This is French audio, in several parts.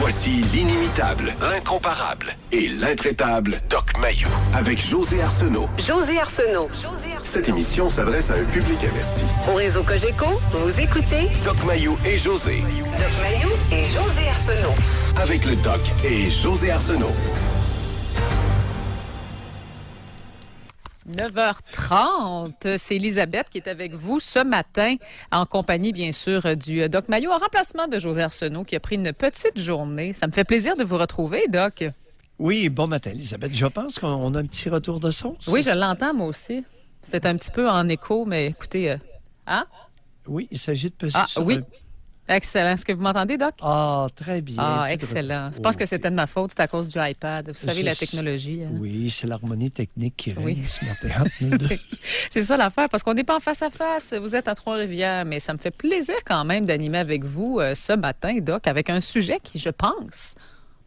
Voici l'inimitable, l'incomparable et l'intraitable Doc Mayou avec José Arsenault. José Arsenault. Cette émission s'adresse à un public averti. Au réseau Cogeco, vous écoutez Doc Mayou et José. Doc Mayou et José Arsenault. Avec le Doc et José Arsenault. 9h30, c'est Elisabeth qui est avec vous ce matin, en compagnie, bien sûr, du Doc Mayou, en remplacement de José Arsenault, qui a pris une petite journée. Ça me fait plaisir de vous retrouver, Doc. Oui, bon matin, Elisabeth. Je pense qu'on a un petit retour de son. Oui, je l'entends, moi aussi. C'est un petit peu en écho, mais écoutez, hein? Oui, il s'agit de peser sur oui. Excellent. Est-ce que vous m'entendez, Doc? Ah, très bien. Ah, excellent. Je pense que c'était de ma faute, c'est à cause du iPad. Vous savez, la technologie. Hein? Oui, c'est l'harmonie technique qui règne ce matin entre nous deux. C'est ça l'affaire, parce qu'on n'est pas en face à face. Vous êtes à Trois-Rivières, mais ça me fait plaisir quand même d'animer avec vous ce matin, Doc, avec un sujet qui, je pense,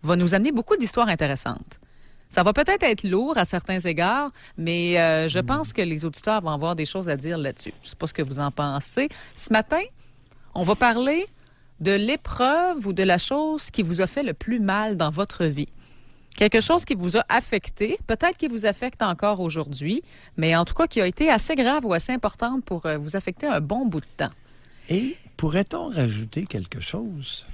va nous amener beaucoup d'histoires intéressantes. Ça va peut-être être lourd à certains égards, mais je pense que les auditeurs vont avoir des choses à dire là-dessus. Je ne sais pas ce que vous en pensez. Ce matin, on va parler de l'épreuve ou de la chose qui vous a fait le plus mal dans votre vie. Quelque chose qui vous a affecté, peut-être qui vous affecte encore aujourd'hui, mais en tout cas qui a été assez grave ou assez importante pour vous affecter un bon bout de temps. Et pourrait-on rajouter quelque chose?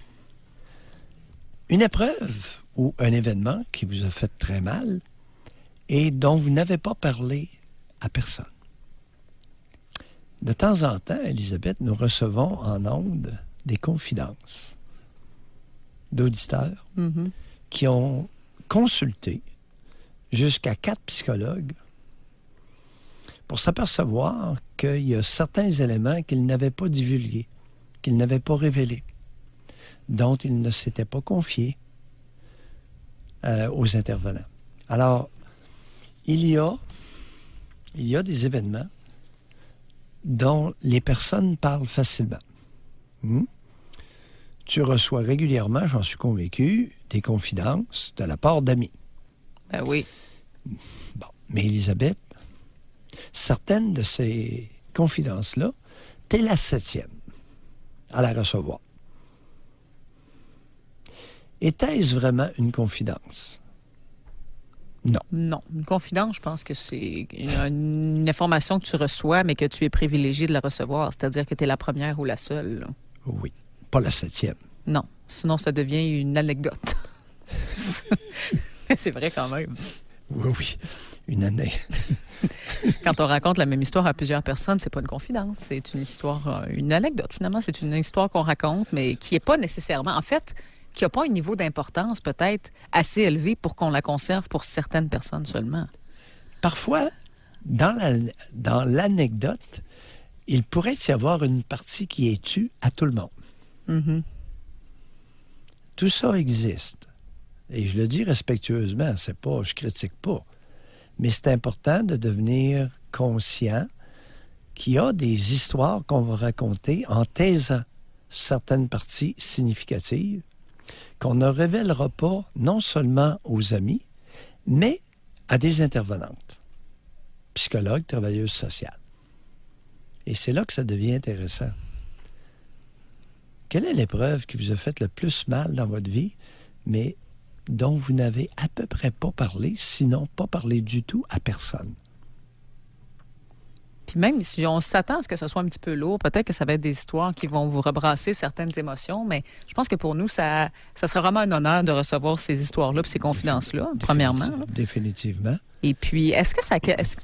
Une épreuve ou un événement qui vous a fait très mal et dont vous n'avez pas parlé à personne. De temps en temps, Elisabeth, nous recevons en ondes des confidences d'auditeurs qui ont consulté jusqu'à 4 psychologues pour s'apercevoir qu'il y a certains éléments qu'ils n'avaient pas divulgués, qu'ils n'avaient pas révélés, dont ils ne s'étaient pas confiés aux intervenants. Alors, il y a des événements dont les personnes parlent facilement. Tu reçois régulièrement, j'en suis convaincu, des confidences de la part d'amis. Ben oui. Bon, mais Elisabeth, certaines de ces confidences-là, t'es la 7e à la recevoir. Était-ce vraiment une confidence? Non. Non. Une confidence, je pense que c'est une information que tu reçois, mais que tu es privilégié de la recevoir. C'est-à-dire que tu es la première ou la seule. Là. Oui. Pas la 7e. Non. Sinon, ça devient une anecdote. C'est vrai quand même. Oui. Une année. Quand on raconte la même histoire à plusieurs personnes, c'est pas une confidence. C'est une histoire, une anecdote. Finalement, c'est une histoire qu'on raconte, mais qui n'est pas nécessairement... En fait, qui n'a pas un niveau d'importance peut-être assez élevé pour qu'on la conserve pour certaines personnes seulement. Parfois, dans l'anecdote, il pourrait y avoir une partie qui est tue à tout le monde. Mm-hmm. Tout ça existe. Et je le dis respectueusement, c'est pas, je critique pas. Mais c'est important de devenir conscient qu'il y a des histoires qu'on va raconter en taisant certaines parties significatives qu'on ne révélera pas non seulement aux amis, mais à des intervenantes, psychologues, travailleuses sociales. Et c'est là que ça devient intéressant. Quelle est l'épreuve qui vous a fait le plus mal dans votre vie, mais dont vous n'avez à peu près pas parlé, sinon pas parlé du tout à personne? Puis même si on s'attend à ce que ce soit un petit peu lourd, peut-être que ça va être des histoires qui vont vous rebrasser certaines émotions, mais je pense que pour nous, ça serait vraiment un honneur de recevoir ces histoires-là et ces confidences-là, premièrement. Définitivement. Et puis,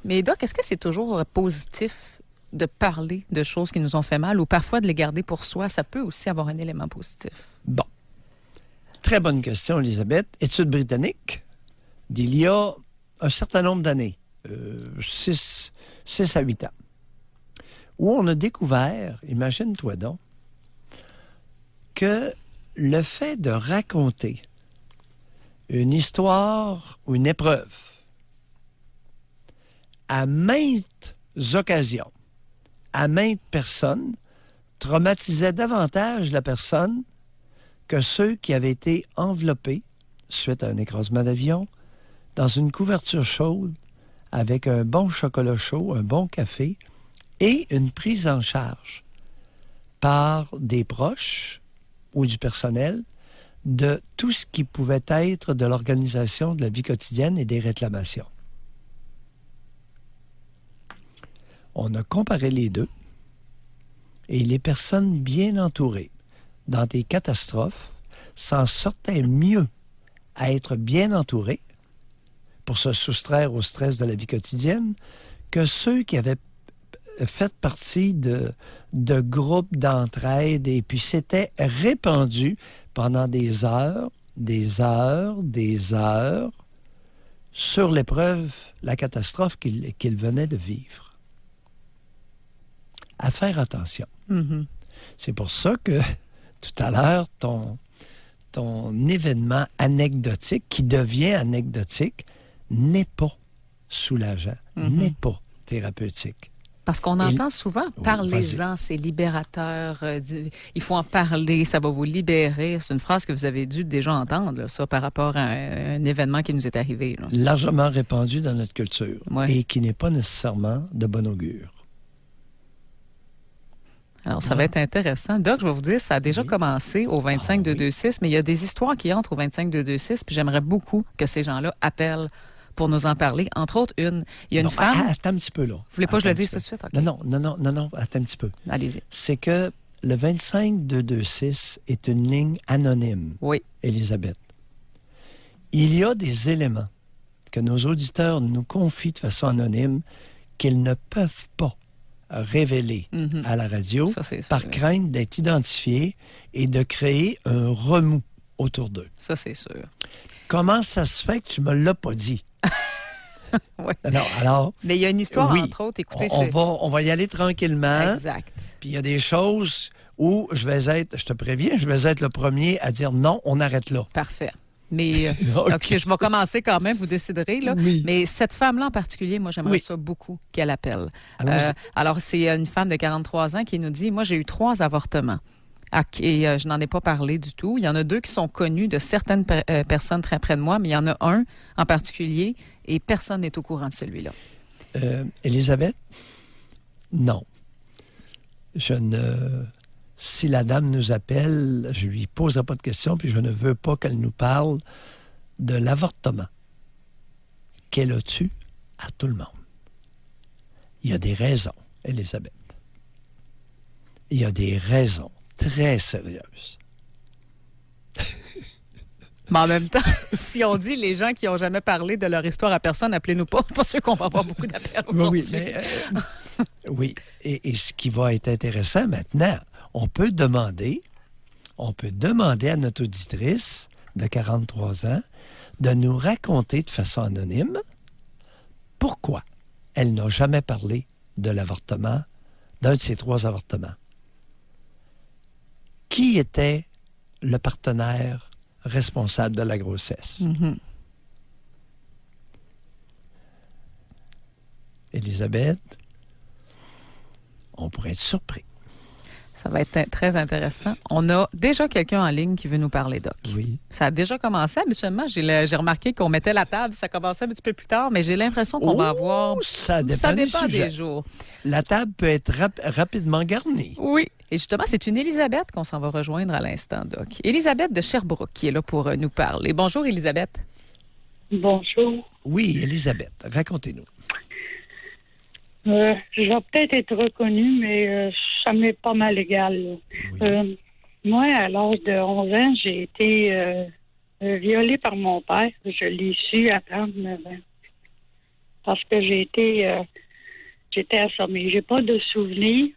mais Doc, est-ce que c'est toujours positif de parler de choses qui nous ont fait mal ou parfois de les garder pour soi? Ça peut aussi avoir un élément positif. Bon. Très bonne question, Elisabeth. Étude britannique d'il y a un certain nombre d'années, 6 à 8 ans, où on a découvert, imagine-toi donc, que le fait de raconter une histoire ou une épreuve à maintes occasions, à maintes personnes, traumatisait davantage la personne que ceux qui avaient été enveloppés, suite à un écrasement d'avion, dans une couverture chaude, avec un bon chocolat chaud, un bon café et une prise en charge par des proches ou du personnel de tout ce qui pouvait être de l'organisation de la vie quotidienne et des réclamations. On a comparé les deux et les personnes bien entourées dans des catastrophes s'en sortaient mieux à être bien entourées pour se soustraire au stress de la vie quotidienne que ceux qui avaient fait partie de groupes d'entraide et puis s'étaient répandus pendant des heures sur l'épreuve, la catastrophe qu'ils venaient de vivre. À faire attention. Mhm. C'est pour ça que tout à l'heure, ton événement anecdotique, qui devient anecdotique, n'est pas soulageant, n'est pas thérapeutique. Parce qu'on entend souvent, Oui, parlez-en, c'est libérateur, il faut en parler, ça va vous libérer. C'est une phrase que vous avez dû déjà entendre, là, ça, par rapport à un événement qui nous est arrivé. Là. Largement répandu dans notre culture Ouais. et qui n'est pas nécessairement de bon augure. Alors, ça va être intéressant. Doc, je vais vous dire, ça a déjà commencé au 25-226, mais il y a des histoires qui entrent au 25-226, puis j'aimerais beaucoup que ces gens-là appellent pour nous en parler. Entre autres, il y a une femme... Attends un petit peu, là. Vous voulez pas que je le dise tout de suite? OK. Non, attends un petit peu. Allez-y. C'est que le 25-226 est une ligne anonyme, Oui. Élisabeth. Il y a des éléments que nos auditeurs nous confient de façon anonyme qu'ils ne peuvent pas révéler à la radio Ça, c'est sûr, par oui. crainte d'être identifiés et de créer un remous autour d'eux. Ça, c'est sûr. Comment ça se fait que tu me l'as pas dit? Oui. Alors, Mais il y a une histoire, oui, entre autres, écoutez... on va y aller tranquillement. Exact. Puis il y a des choses où je te préviens, je vais être le premier à dire non, on arrête là. Parfait. Mais OK. OK, je vais commencer quand même, vous déciderez. Là. Oui. Mais cette femme-là en particulier, moi, j'aimerais Oui. ça beaucoup qu'elle appelle. Allons-y. Alors, c'est une femme de 43 ans qui nous dit, moi, j'ai eu 3 avortements. Et je n'en ai pas parlé du tout. Il y en a 2 qui sont connus de certaines personnes très près de moi, mais il y en a un en particulier et personne n'est au courant de celui-là. Élisabeth, non. Si la dame nous appelle, je lui poserai pas de questions, puis je ne veux pas qu'elle nous parle de l'avortement qu'elle a tué à tout le monde. Il y a des raisons, Élisabeth. Il y a des raisons très sérieuses. Mais en même temps, si on dit les gens qui n'ont jamais parlé de leur histoire à personne, appelez-nous pas. Pas sûr qu'on va avoir beaucoup d'appels aujourd'hui. Oui, et ce qui va être intéressant maintenant, on peut demander à notre auditrice de 43 ans de nous raconter de façon anonyme pourquoi elle n'a jamais parlé de l'avortement, d'un de ces 3 avortements. Qui était le partenaire responsable de la grossesse? Élisabeth, on pourrait être surpris. Ça va être très intéressant. On a déjà quelqu'un en ligne qui veut nous parler, Doc. Oui. Ça a déjà commencé. Habituellement, j'ai remarqué qu'on mettait la table. Ça commençait un petit peu plus tard, mais j'ai l'impression qu'on va avoir... Ça dépend des sujet. jours. La table peut être rapidement garnie. Oui. Et justement, c'est une Élisabeth qu'on s'en va rejoindre à l'instant, Doc. Élisabeth de Sherbrooke qui est là pour nous parler. Bonjour, Élisabeth. Bonjour. Oui, Élisabeth, racontez-nous. Je vais peut-être être reconnue, mais ça m'est pas mal égal. Là. Oui. Moi, à l'âge de 11 ans, j'ai été violée par mon père. Je l'ai su à 39 ans. Parce que j'étais assommée. J'ai pas de souvenirs.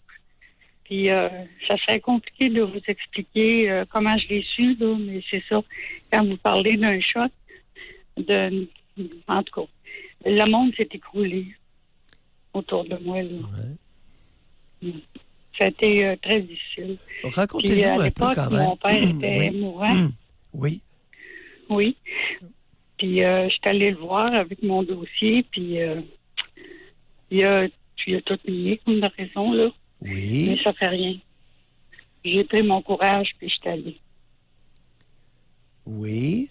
Puis, ça serait compliqué de vous expliquer comment je l'ai su, là, mais c'est ça. Quand vous parlez d'un choc, en tout cas, le monde s'est écroulé autour de moi. Là. Ouais. Ça a été très difficile. Racontez-nous Puis, à un peu l'époque, quand même. mon père était mourant. Oui. Oui. Puis, je suis allée le voir avec mon dossier, puis il a tout nié, comme de raison, là. Oui. Mais ça fait rien. J'ai pris mon courage, puis je suis allée. Oui.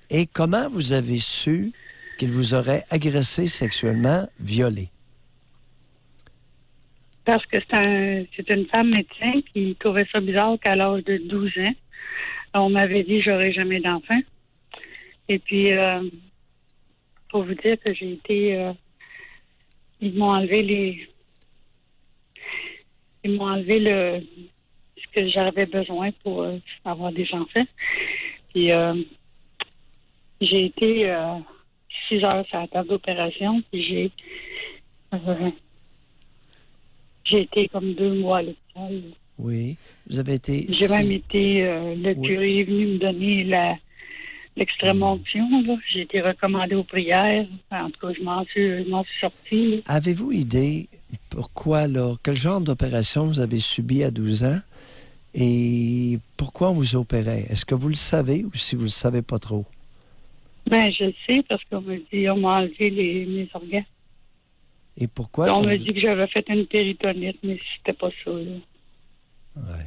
Et comment vous avez su qu'il vous aurait agressé sexuellement, violé? Parce que c'est une femme médecin qui trouvait ça bizarre qu'à l'âge de 12 ans, On m'avait dit que j'aurais jamais d'enfant. Et puis, pour vous dire que j'ai été... ils m'ont enlevé ce que j'avais besoin pour avoir des enfants. Puis, j'ai été 6 heures sur la table d'opération, puis j'ai été comme 2 mois à l'hôpital. Oui. Vous avez été... J'ai même été... le curé est venu me donner l'extrême onction. Là. J'ai été recommandée aux prières. En tout cas, je m'en suis sortie. Là. Avez-vous idée pourquoi, là, quel genre d'opération vous avez subi à 12 ans et pourquoi on vous opérait? Est-ce que vous le savez ou si vous ne le savez pas trop? Ben, je le sais parce qu'on m'a enlevé mes organes. Et pourquoi? On m'a dit que j'avais fait une péritonite, mais c'était pas ça. Là. Ouais.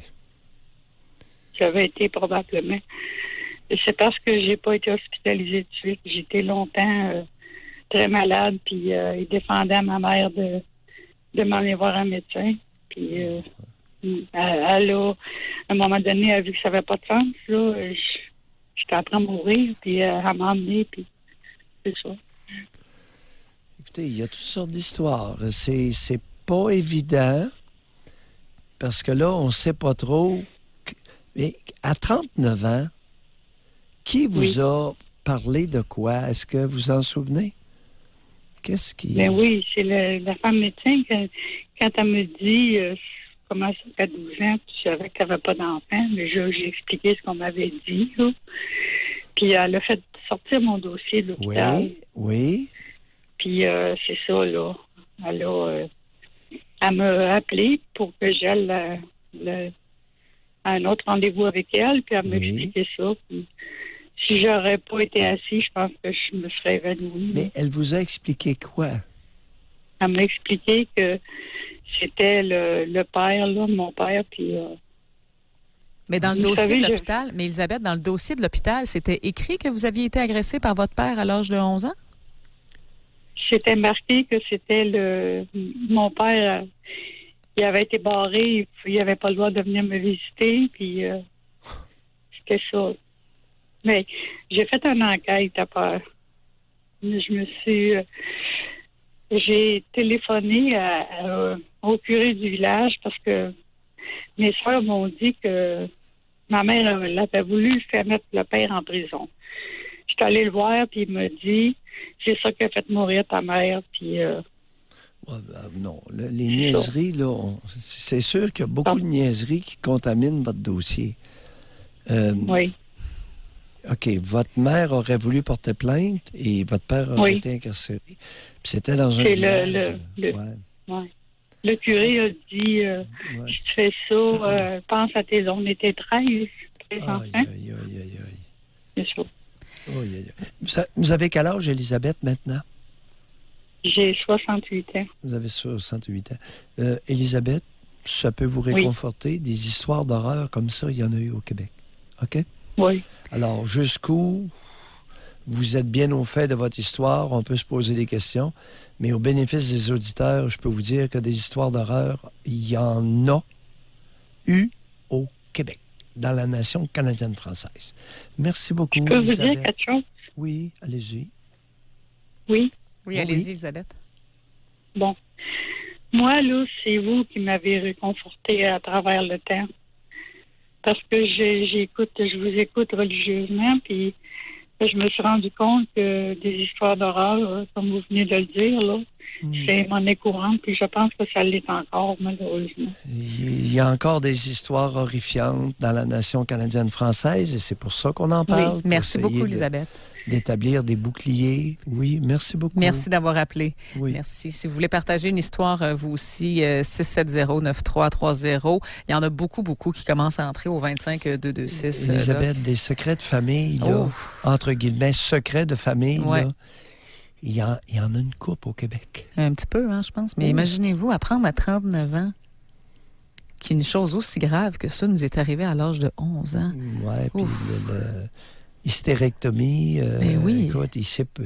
J'avais été probablement. C'est parce que j'ai pas été hospitalisée tout de suite. J'étais longtemps très malade, puis il défendait à ma mère de m'aller voir un médecin. Puis elle a, à un moment donné, elle a vu que ça n'avait pas de sens. Là, j'étais en train de mourir, puis elle m'a emmenée, puis c'est ça. Écoutez, il y a toutes sortes d'histoires. C'est pas évident, parce que là, on sait pas trop. Mais à 39 ans, qui vous a parlé de quoi? Est-ce que vous en souvenez? Qu'est-ce qui... Ben oui, c'est la femme médecin, quand elle me dit comment ça fait 12 ans, puis je savais qu'elle n'avait pas d'enfant, mais j'ai expliqué ce qu'on m'avait dit. Là. Puis elle a fait sortir mon dossier de l'hôpital. Oui, oui. Puis c'est ça, là. Elle m'a appelé pour que j'aille à un autre rendez-vous avec elle, puis elle m'a expliqué ça. Puis, si j'aurais pas été assis, je pense que je me serais évanouie. Mais elle vous a expliqué quoi? Elle m'a expliqué que c'était le père, là, mon père, puis... Mais dans le dossier de l'hôpital, mais Elisabeth, dans le dossier de l'hôpital, c'était écrit que vous aviez été agressée par votre père à l'âge de 11 ans? C'était marqué que c'était mon père, il avait été barré, il n'avait pas le droit de venir me visiter, puis c'était ça. Mais j'ai fait une enquête à part. J'ai téléphoné au curé du village parce que mes soeurs m'ont dit que ma mère elle avait voulu faire mettre le père en prison. Je suis allée le voir, puis il m'a dit c'est ça qui a fait mourir ta mère, puis... non, les niaiseries, là, c'est sûr qu'il y a beaucoup de niaiseries qui contaminent votre dossier. Oui. OK, votre mère aurait voulu porter plainte et votre père aurait été incarcéré. Puis c'était dans un village. Le curé a dit, si tu fais ça, pense à tes on était 13 enfants. Aïe. C'est ça. Vous avez quel âge, Elisabeth, maintenant? J'ai 68 ans. Vous avez 68 ans. Elisabeth, ça peut vous réconforter. Des histoires d'horreur comme ça, il y en a eu au Québec. OK? Oui. Alors, jusqu'où vous êtes bien au fait de votre histoire, on peut se poser des questions, mais au bénéfice des auditeurs, je peux vous dire que des histoires d'horreur, il y en a eu au Québec, dans la nation canadienne-française. Merci beaucoup, Elisabeth. Je peux vous Elisabeth. dire quelque chose? Oui, allez-y. Oui? Oui, allez-y, Elisabeth. Bon. Moi, là, c'est vous qui m'avez réconforté à travers le temps. Parce que je vous écoute religieusement, puis je me suis rendu compte que des histoires d'horreur, comme vous venez de le dire, là, c'est monnaie courante, puis je pense que ça l'est encore, malheureusement. Il y a encore des histoires horrifiantes dans la nation canadienne-française, et c'est pour ça qu'on en parle. Oui. Merci beaucoup, Elisabeth. D'établir des boucliers. Oui, merci beaucoup. Merci d'avoir appelé. Oui. Merci. Si vous voulez partager une histoire, vous aussi, 670-9330. Il y en a beaucoup qui commencent à entrer au 25-226. Elisabeth, des secrets de famille, là, entre guillemets, secrets de famille, là, il y en a une couple au Québec. Un petit peu, hein, je pense. Mais imaginez-vous, apprendre à 39 ans qu'une chose aussi grave que ça nous est arrivée à l'âge de 11 ans. Oui, puis hystérectomie, écoute, il sait peu.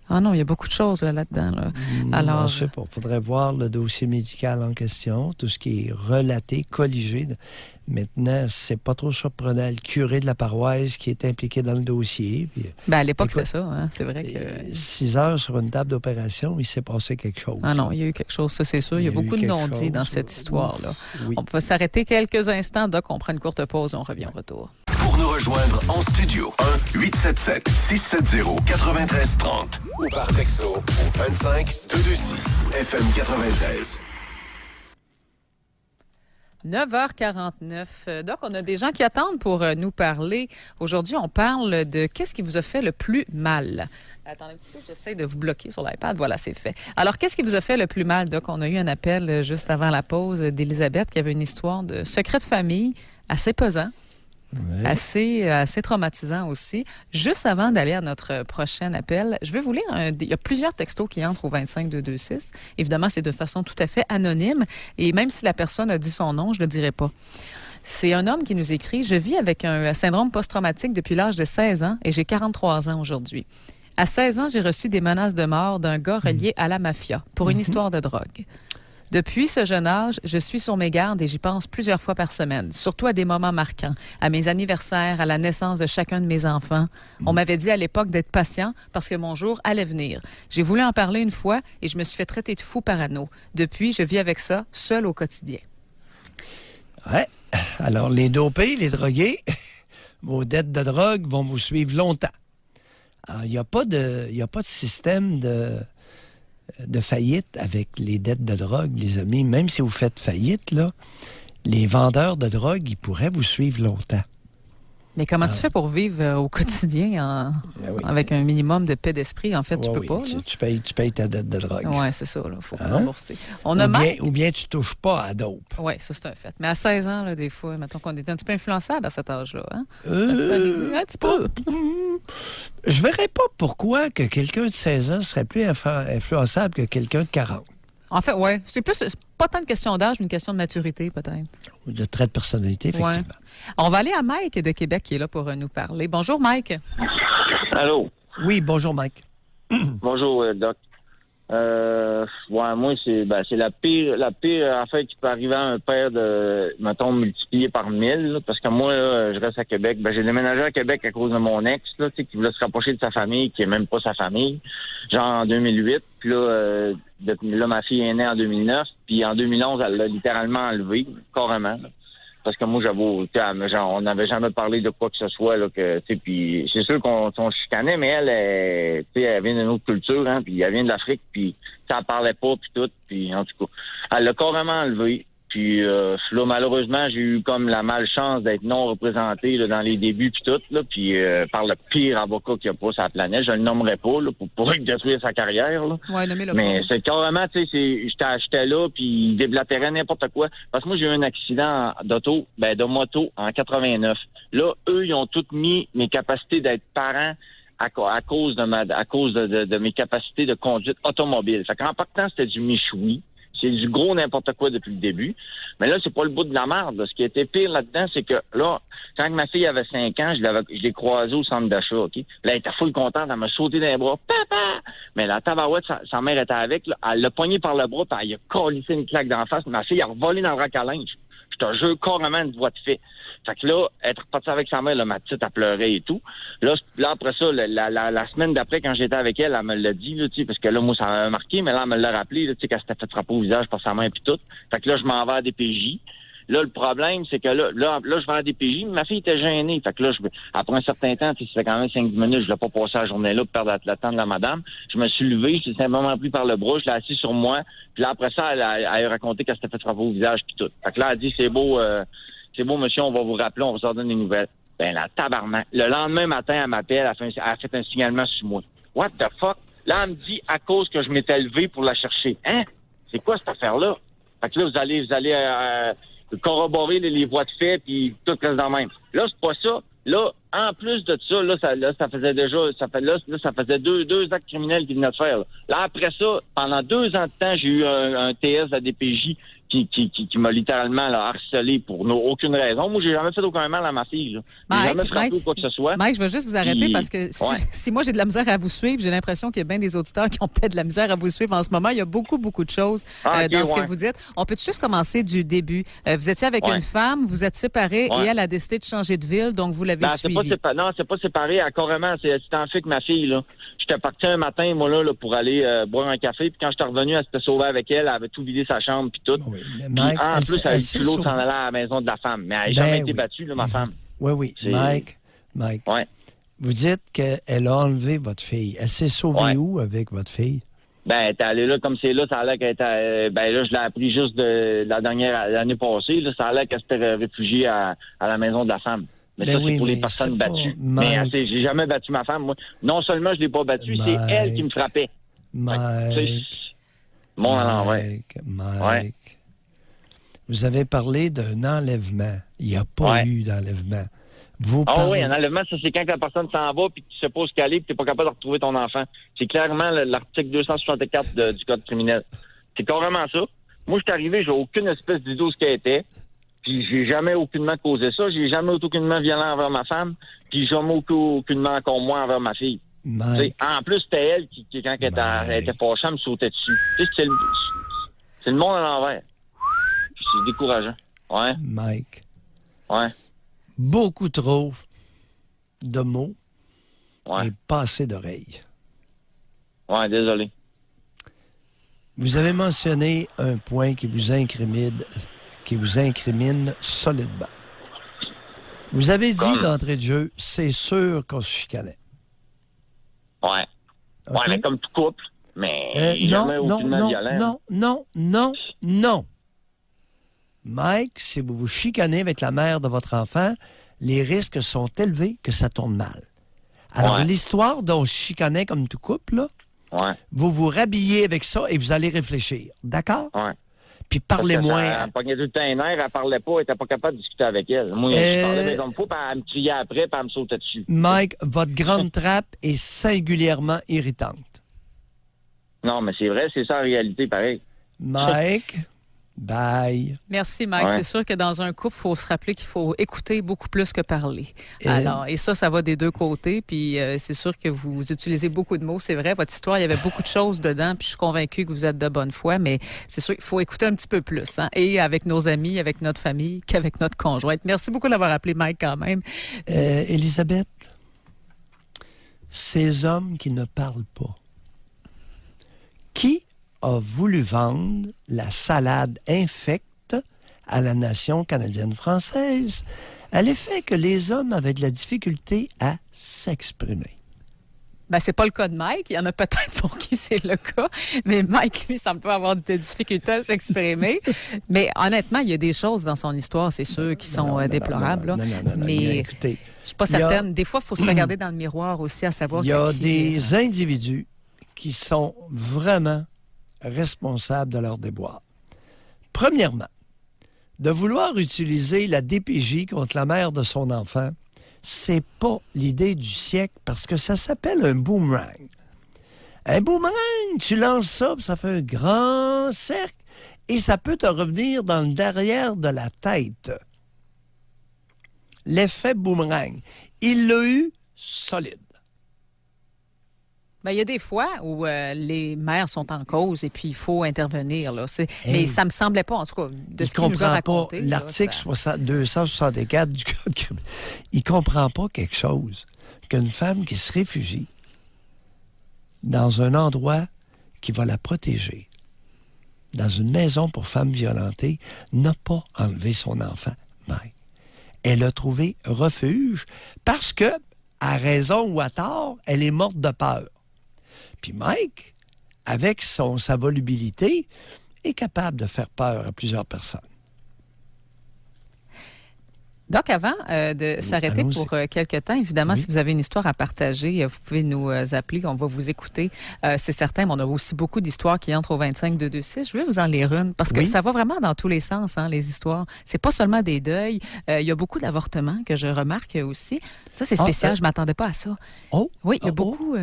Ah non, il y a beaucoup de choses là-dedans. Là. Alors, je sais pas. Il faudrait voir le dossier médical en question, tout ce qui est relaté, colligé. Maintenant, c'est pas trop surprenant. Le curé de la paroisse qui est impliqué dans le dossier. Puis, À l'époque, écoute, c'est ça. Hein? C'est vrai que... 6 heures sur une table d'opération, il s'est passé quelque chose. Ah non, il y a eu quelque chose, ça c'est sûr. Il y a beaucoup de non-dits dans cette histoire-là. Oui. On peut s'arrêter quelques instants. Doc, on prend une courte pause et on revient au retour. Pour nous rejoindre en studio, 1-877-670-9330 ou par texto au 25-226 FM 93. 9h49. Donc, on a des gens qui attendent pour nous parler. Aujourd'hui, on parle de qu'est-ce qui vous a fait le plus mal. Attendez un petit peu, j'essaie de vous bloquer sur l'iPad. Voilà, c'est fait. Alors, qu'est-ce qui vous a fait le plus mal? Donc, on a eu un appel juste avant la pause d'Élisabeth qui avait une histoire de secret de famille assez pesant. Ouais. Assez traumatisant aussi. Juste avant d'aller à notre prochain appel, je vais vous lire, il y a plusieurs textos qui entrent au 25226. Évidemment, c'est de façon tout à fait anonyme. Et même si la personne a dit son nom, je ne le dirai pas. C'est un homme qui nous écrit « Je vis avec un syndrome post-traumatique depuis l'âge de 16 ans et j'ai 43 ans aujourd'hui. À 16 ans, j'ai reçu des menaces de mort d'un gars relié à la mafia pour une histoire de drogue. Depuis ce jeune âge, je suis sur mes gardes et j'y pense plusieurs fois par semaine, surtout à des moments marquants, à mes anniversaires, à la naissance de chacun de mes enfants. On m'avait dit à l'époque d'être patient parce que mon jour allait venir. J'ai voulu en parler une fois et je me suis fait traiter de fou parano. Depuis, je vis avec ça, seul au quotidien. » Ouais. Alors, les dopés, les drogués, vos dettes de drogue vont vous suivre longtemps. Alors, il n'y a pas de système de faillite avec les dettes de drogue, les amis. Même si vous faites faillite, là, les vendeurs de drogue, ils pourraient vous suivre longtemps. Mais comment tu fais pour vivre au quotidien avec un minimum de paix d'esprit? En fait, tu peux pas. Tu payes ta dette de drogue. Oui, c'est ça. Il faut rembourser. Ou bien tu touches pas à dope. Oui, ça, c'est un fait. Mais à 16 ans, là, des fois, mettons qu'on est un petit peu influençable à cet âge-là. Hein? Un petit peu. Je verrais pas pourquoi que quelqu'un de 16 ans serait plus influençable que quelqu'un de 40. En fait, oui. C'est pas tant une question d'âge, mais une question de maturité, peut-être. Ou de trait de personnalité, effectivement. Ouais. On va aller à Mike de Québec qui est là pour nous parler. Bonjour, Mike. Allô? Oui, bonjour, Mike. Bonjour, Doc. Moi, c'est la pire affaire qui peut arriver à un père de, mettons, multiplié par 1000, là, parce que moi, là, je reste à Québec. J'ai déménagé à Québec à cause de mon ex, là, qui voulait se rapprocher de sa famille, qui est même pas sa famille, genre en 2008. Puis là, ma fille est née en 2009, puis en 2011, elle l'a littéralement enlevé, carrément, là. Parce que moi, j'avoue, on n'avait jamais parlé de quoi que ce soit, là, puis c'est sûr qu'on chicanait, mais elle vient d'une autre culture, hein, puis elle vient de l'Afrique, puis ça parlait pas, puis tout, puis en tout cas, elle l'a carrément enlevé. Puis là, malheureusement, j'ai eu comme la malchance d'être non représenté là, dans les débuts puis tout, là, puis par le pire avocat qu'il y a pas sur la planète. Je le nommerai pas là, pour détruire sa carrière. Là. Ouais, nommez-le mais pas. c'est carrément, tu sais, j'étais là, puis il déblatérait n'importe quoi. Parce que moi, j'ai eu un accident de moto en 89. Là, eux, ils ont toutes mis mes capacités d'être parent à cause de mes capacités de conduite automobile. Fait qu'en partant, c'était du michoui. C'est du gros n'importe quoi depuis le début. Mais là, c'est pas le bout de la merde. Ce qui était pire là-dedans, c'est que là, quand ma fille avait 5 ans, je l'ai croisée au centre d'achat, OK? Là, elle était full contente, elle m'a sauté dans les bras. Papa! Mais la tabarouette, sa mère était avec, là, elle l'a poignée par le bras, puis elle a collissé une claque d'en face. Ma fille a revolé dans le rack à linge. Je te jure carrément une voie de fait. Fait que là, être repartie avec sa mère, là, ma petite, elle pleurait et tout. Là après ça, la semaine d'après, quand j'étais avec elle, elle me l'a dit, là, parce que là, moi, ça m'a marqué, mais là, elle me l'a rappelé, qu'elle s'était fait frapper au visage par sa mère et tout. Fait que là, je m'en vais à DPJ. Là, le problème, c'est que là, je vais à DPJ, mais ma fille était gênée. Fait que là, après un certain temps, c'était quand même 5-10 minutes, je l'ai pas passé la journée-là pour perdre le temps de la madame. Je me suis levé, je l'ai simplement pris par le bras, je l'ai assis sur moi. Puis là, après ça, elle a raconté qu'elle s'était fait frapper au visage puis tout. Fait que là, elle a dit, c'est beau, monsieur, on va vous rappeler, on va vous donner des nouvelles. Ben, la tabarnak. Le lendemain matin, elle m'appelle, elle a fait un signalement sur moi. What the fuck? Là, elle me dit, à cause que je m'étais levé pour la chercher. Hein? C'est quoi cette affaire-là? Fait que là, vous allez corroborer les voies de fait, puis tout reste dans le même. Là, c'est pas ça. Là, en plus de ça, ça faisait déjà, ça faisait deux actes criminels qu'il venait de faire. Là, après ça, pendant 2 ans de temps, j'ai eu un TS à DPJ qui m'a littéralement là, harcelé pour aucune raison. Moi, j'ai jamais fait aucun mal à ma fille. Là. J'ai jamais frappé ou quoi que ce soit. Mike, je vais juste vous arrêter Puis, parce que si moi j'ai de la misère à vous suivre, j'ai l'impression qu'il y a bien des auditeurs qui ont peut-être de la misère à vous suivre en ce moment. Il y a beaucoup de choses dans ce que vous dites. On peut juste commencer du début. Vous étiez avec une femme, vous êtes séparés et elle a décidé de changer de ville, donc vous l'avez suivie. Non, c'est pas séparé. Carrément, c'était en fait que ma fille, là. J'étais parti un matin, moi, là pour aller boire un café. Puis quand j'étais revenu, elle s'était sauvée avec elle. Elle avait tout vidé sa chambre, puis tout. Oui, mais Puis, Mike, en plus, elle a eu l'autre s'en allait à la maison de la femme. Mais elle n'a jamais été battue, là, ma femme. Oui. Mike. Ouais. Vous dites qu'elle a enlevé votre fille. Elle s'est sauvée où avec votre fille? Ben, elle était allée là comme c'est là. Ça a l'air qu'elle était... ben là, je l'ai appris juste de l'année passée. Là, ça a l'air qu'elle s'était réfugiée à la maison de la femme. Mais ça, c'est pour les personnes battues. Mais j'ai jamais battu ma femme, moi. Non seulement je l'ai pas battue, c'est elle qui me frappait. Mike. Mon à l'envers. Mike. Vous avez parlé d'un enlèvement. Il n'y a pas eu d'enlèvement. Oui, un enlèvement, ça, c'est quand la personne s'en va puis que tu sais pas où qu'elle est puis tu n'es pas capable de retrouver ton enfant. C'est clairement l'article 264 du Code criminel. C'est carrément ça. Moi, je suis arrivé, j'ai aucune espèce d'idée où ce qu'elle était. Puis j'ai jamais aucunement causé ça. J'ai jamais été aucunement violent envers ma femme. Puis jamais aucunement encore moins envers ma fille. En plus, c'était elle qui quand elle était fâchée, elle me sautait dessus. C'est le monde à l'envers. C'est décourageant. Ouais. Mike. Ouais. Beaucoup trop de mots et pas assez d'oreilles. Ouais, désolé. Vous avez mentionné un point qui vous incrimine solidement. Vous avez dit d'entrée de jeu, c'est sûr qu'on se chicanait. Ouais. Okay? Ouais, mais comme tout couple. Mais jamais aucunement violent. Non. Mike, si vous vous chicanez avec la mère de votre enfant, les risques sont élevés que ça tourne mal. Alors, l'histoire dont je chicanais comme tout couple, là, vous vous rhabillez avec ça et vous allez réfléchir. D'accord? Ouais. Puis parlez moins. Elle pognait tout le temps les nerfs, elle parlait pas, elle était pas capable de discuter avec elle. Moi, je parlais comme faut, puis elle me criait après, puis elle me sautait dessus. Mike, votre grande trappe est singulièrement irritante. Non, mais c'est vrai, c'est ça en réalité, pareil. Mike... Bye. Merci, Mike. C'est sûr que dans un couple, il faut se rappeler qu'il faut écouter beaucoup plus que parler. Et ça va des deux côtés. Puis c'est sûr que vous utilisez beaucoup de mots. C'est vrai, votre histoire, il y avait beaucoup de choses dedans. Puis je suis convaincue que vous êtes de bonne foi. Mais c'est sûr qu'il faut écouter un petit peu plus. Hein, et avec nos amis, avec notre famille, qu'avec notre conjointe. Merci beaucoup d'avoir appelé Mike quand même. Élisabeth, ces hommes qui ne parlent pas, qui a voulu vendre la salade infecte à la nation canadienne-française à l'effet que les hommes avaient de la difficulté à s'exprimer? Ben, c'est pas le cas de Mike. Il y en a peut-être pour qui c'est le cas. Mais Mike, lui, semble pas avoir des difficultés à s'exprimer. Mais honnêtement, il y a des choses dans son histoire, c'est sûr, qui sont déplorables. Non, mais écoutez, je suis pas certaine. Des fois, il faut se regarder dans le miroir aussi à savoir... Il y a des individus qui sont vraiment responsables de leur déboire. Premièrement, de vouloir utiliser la DPJ contre la mère de son enfant, c'est pas l'idée du siècle parce que ça s'appelle un boomerang. Un boomerang, tu lances ça, puis ça fait un grand cercle et ça peut te revenir dans le derrière de la tête. L'effet boomerang. Il l'a eu solide. Ben, il y a des fois où les mères sont en cause et puis il faut intervenir. Là. Mais ça me semblait pas, en tout cas, de ce qu'il nous a raconté. L'article 264 du Code criminel. Il comprend pas quelque chose qu'une femme qui se réfugie dans un endroit qui va la protéger, dans une maison pour femmes violentées, n'a pas enlevé son enfant. Mike. Elle a trouvé refuge parce que, à raison ou à tort, elle est morte de peur. Puis Mike, avec sa volubilité, est capable de faire peur à plusieurs personnes. Donc, avant de s'arrêter pour quelques temps, évidemment, si vous avez une histoire à partager, vous pouvez nous appeler, on va vous écouter. C'est certain, mais on a aussi beaucoup d'histoires qui entrent au 25-226. Je vais vous en lire une, parce que ça va vraiment dans tous les sens, hein, les histoires. C'est pas seulement des deuils. Il y a beaucoup d'avortements que je remarque aussi. Ça, c'est spécial, je m'attendais pas à ça. Oui, il y a beaucoup...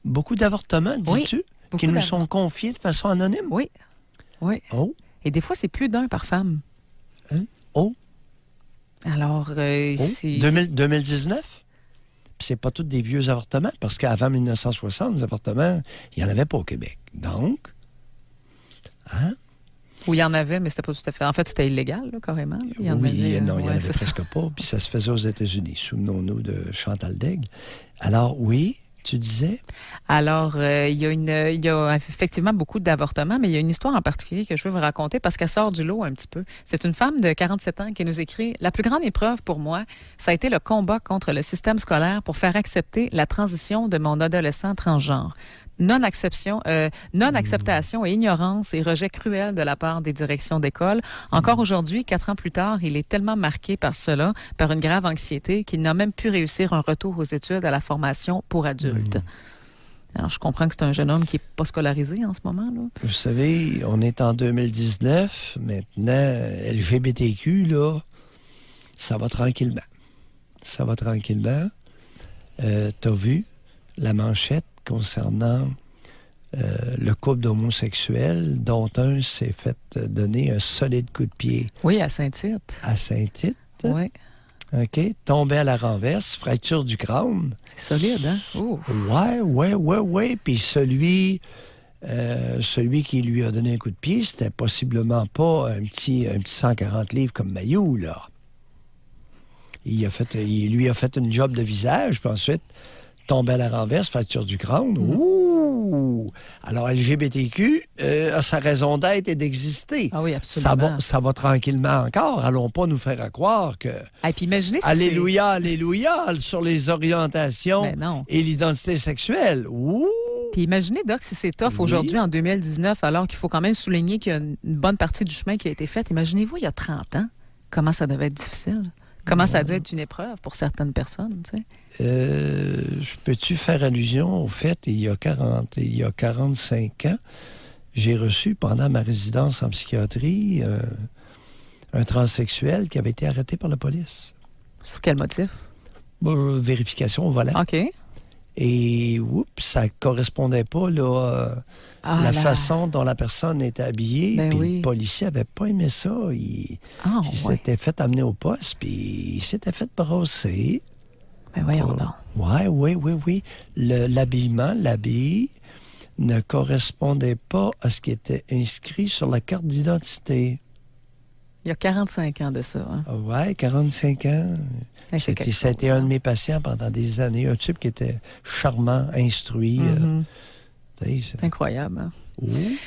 Beaucoup d'avortements, dis-tu, qui nous sont confiés de façon anonyme? Oui. Oh. Et des fois, c'est plus d'un par femme. Hein? Oh! Alors, c'est... 2019? Puis c'est pas tous des vieux avortements, parce qu'avant 1960, les avortements, il n'y en avait pas au Québec. Donc, hein? Où il y en avait, mais c'était pas tout à fait... En fait, c'était illégal, là, carrément. Il y en avait, il n'y en avait c'est presque pas. Puis ça se faisait aux États-Unis. Souvenons-nous de Chantal Daigle. Alors, oui, tu disais? Alors, il y a effectivement beaucoup d'avortements, mais il y a une histoire en particulier que je veux vous raconter parce qu'elle sort du lot un petit peu. C'est une femme de 47 ans qui nous écrit « La plus grande épreuve pour moi, ça a été le combat contre le système scolaire pour faire accepter la transition de mon adolescent transgenre. Non-acceptation et ignorance et rejet cruel de la part des directions d'école. Encore aujourd'hui, 4 ans plus tard, il est tellement marqué par cela, par une grave anxiété, qu'il n'a même pu réussir un retour aux études à la formation pour adultes. Alors, je comprends que c'est un jeune homme qui n'est pas scolarisé en ce moment, là. Vous savez, on est en 2019. Maintenant, LGBTQ, là, ça va tranquillement. Ça va tranquillement. T'as vu la manchette concernant le couple d'homosexuels, dont un s'est fait donner un solide coup de pied. Oui, à Saint-Tite. À Saint-Tite. Oui. OK. Tombé à la renverse, fracture du crâne. C'est solide, hein? Oh. Ouais. Puis celui qui lui a donné un coup de pied, c'était possiblement pas un petit 140 livres comme Mailloux, là. Il lui a fait une job de visage, puis ensuite, tombé à la renverse, fracture du crâne. Ouh! Alors, LGBTQ a sa raison d'être et d'exister. Ah oui, absolument. Ça va tranquillement encore. Allons pas nous faire croire que... Et puis imaginez si alléluia sur les orientations et l'identité sexuelle. Ouh! Puis imaginez, Doc, si c'est tough aujourd'hui, en 2019, alors qu'il faut quand même souligner qu'il y a une bonne partie du chemin qui a été faite. Imaginez-vous, il y a 30 ans, comment ça devait être difficile. Comment ça doit être une épreuve pour certaines personnes, tu sais? Peux-tu faire allusion au fait, il y a 45 ans, j'ai reçu pendant ma résidence en psychiatrie un transsexuel qui avait été arrêté par la police. Sous quel motif? Vérification au volant. OK. Et ça correspondait pas là, la façon dont la personne était habillée. Puis le policier avait pas aimé ça. Il s'était fait amener au poste, puis il s'était fait brosser. Ben voyons donc. Oui. L'habillement, l'habit ne correspondait pas à ce qui était inscrit sur la carte d'identité. Il y a 45 ans de ça. Hein? Oui, 45 ans. C'était un de mes patients pendant des années. Un type qui était charmant, instruit. C'est incroyable. Hein?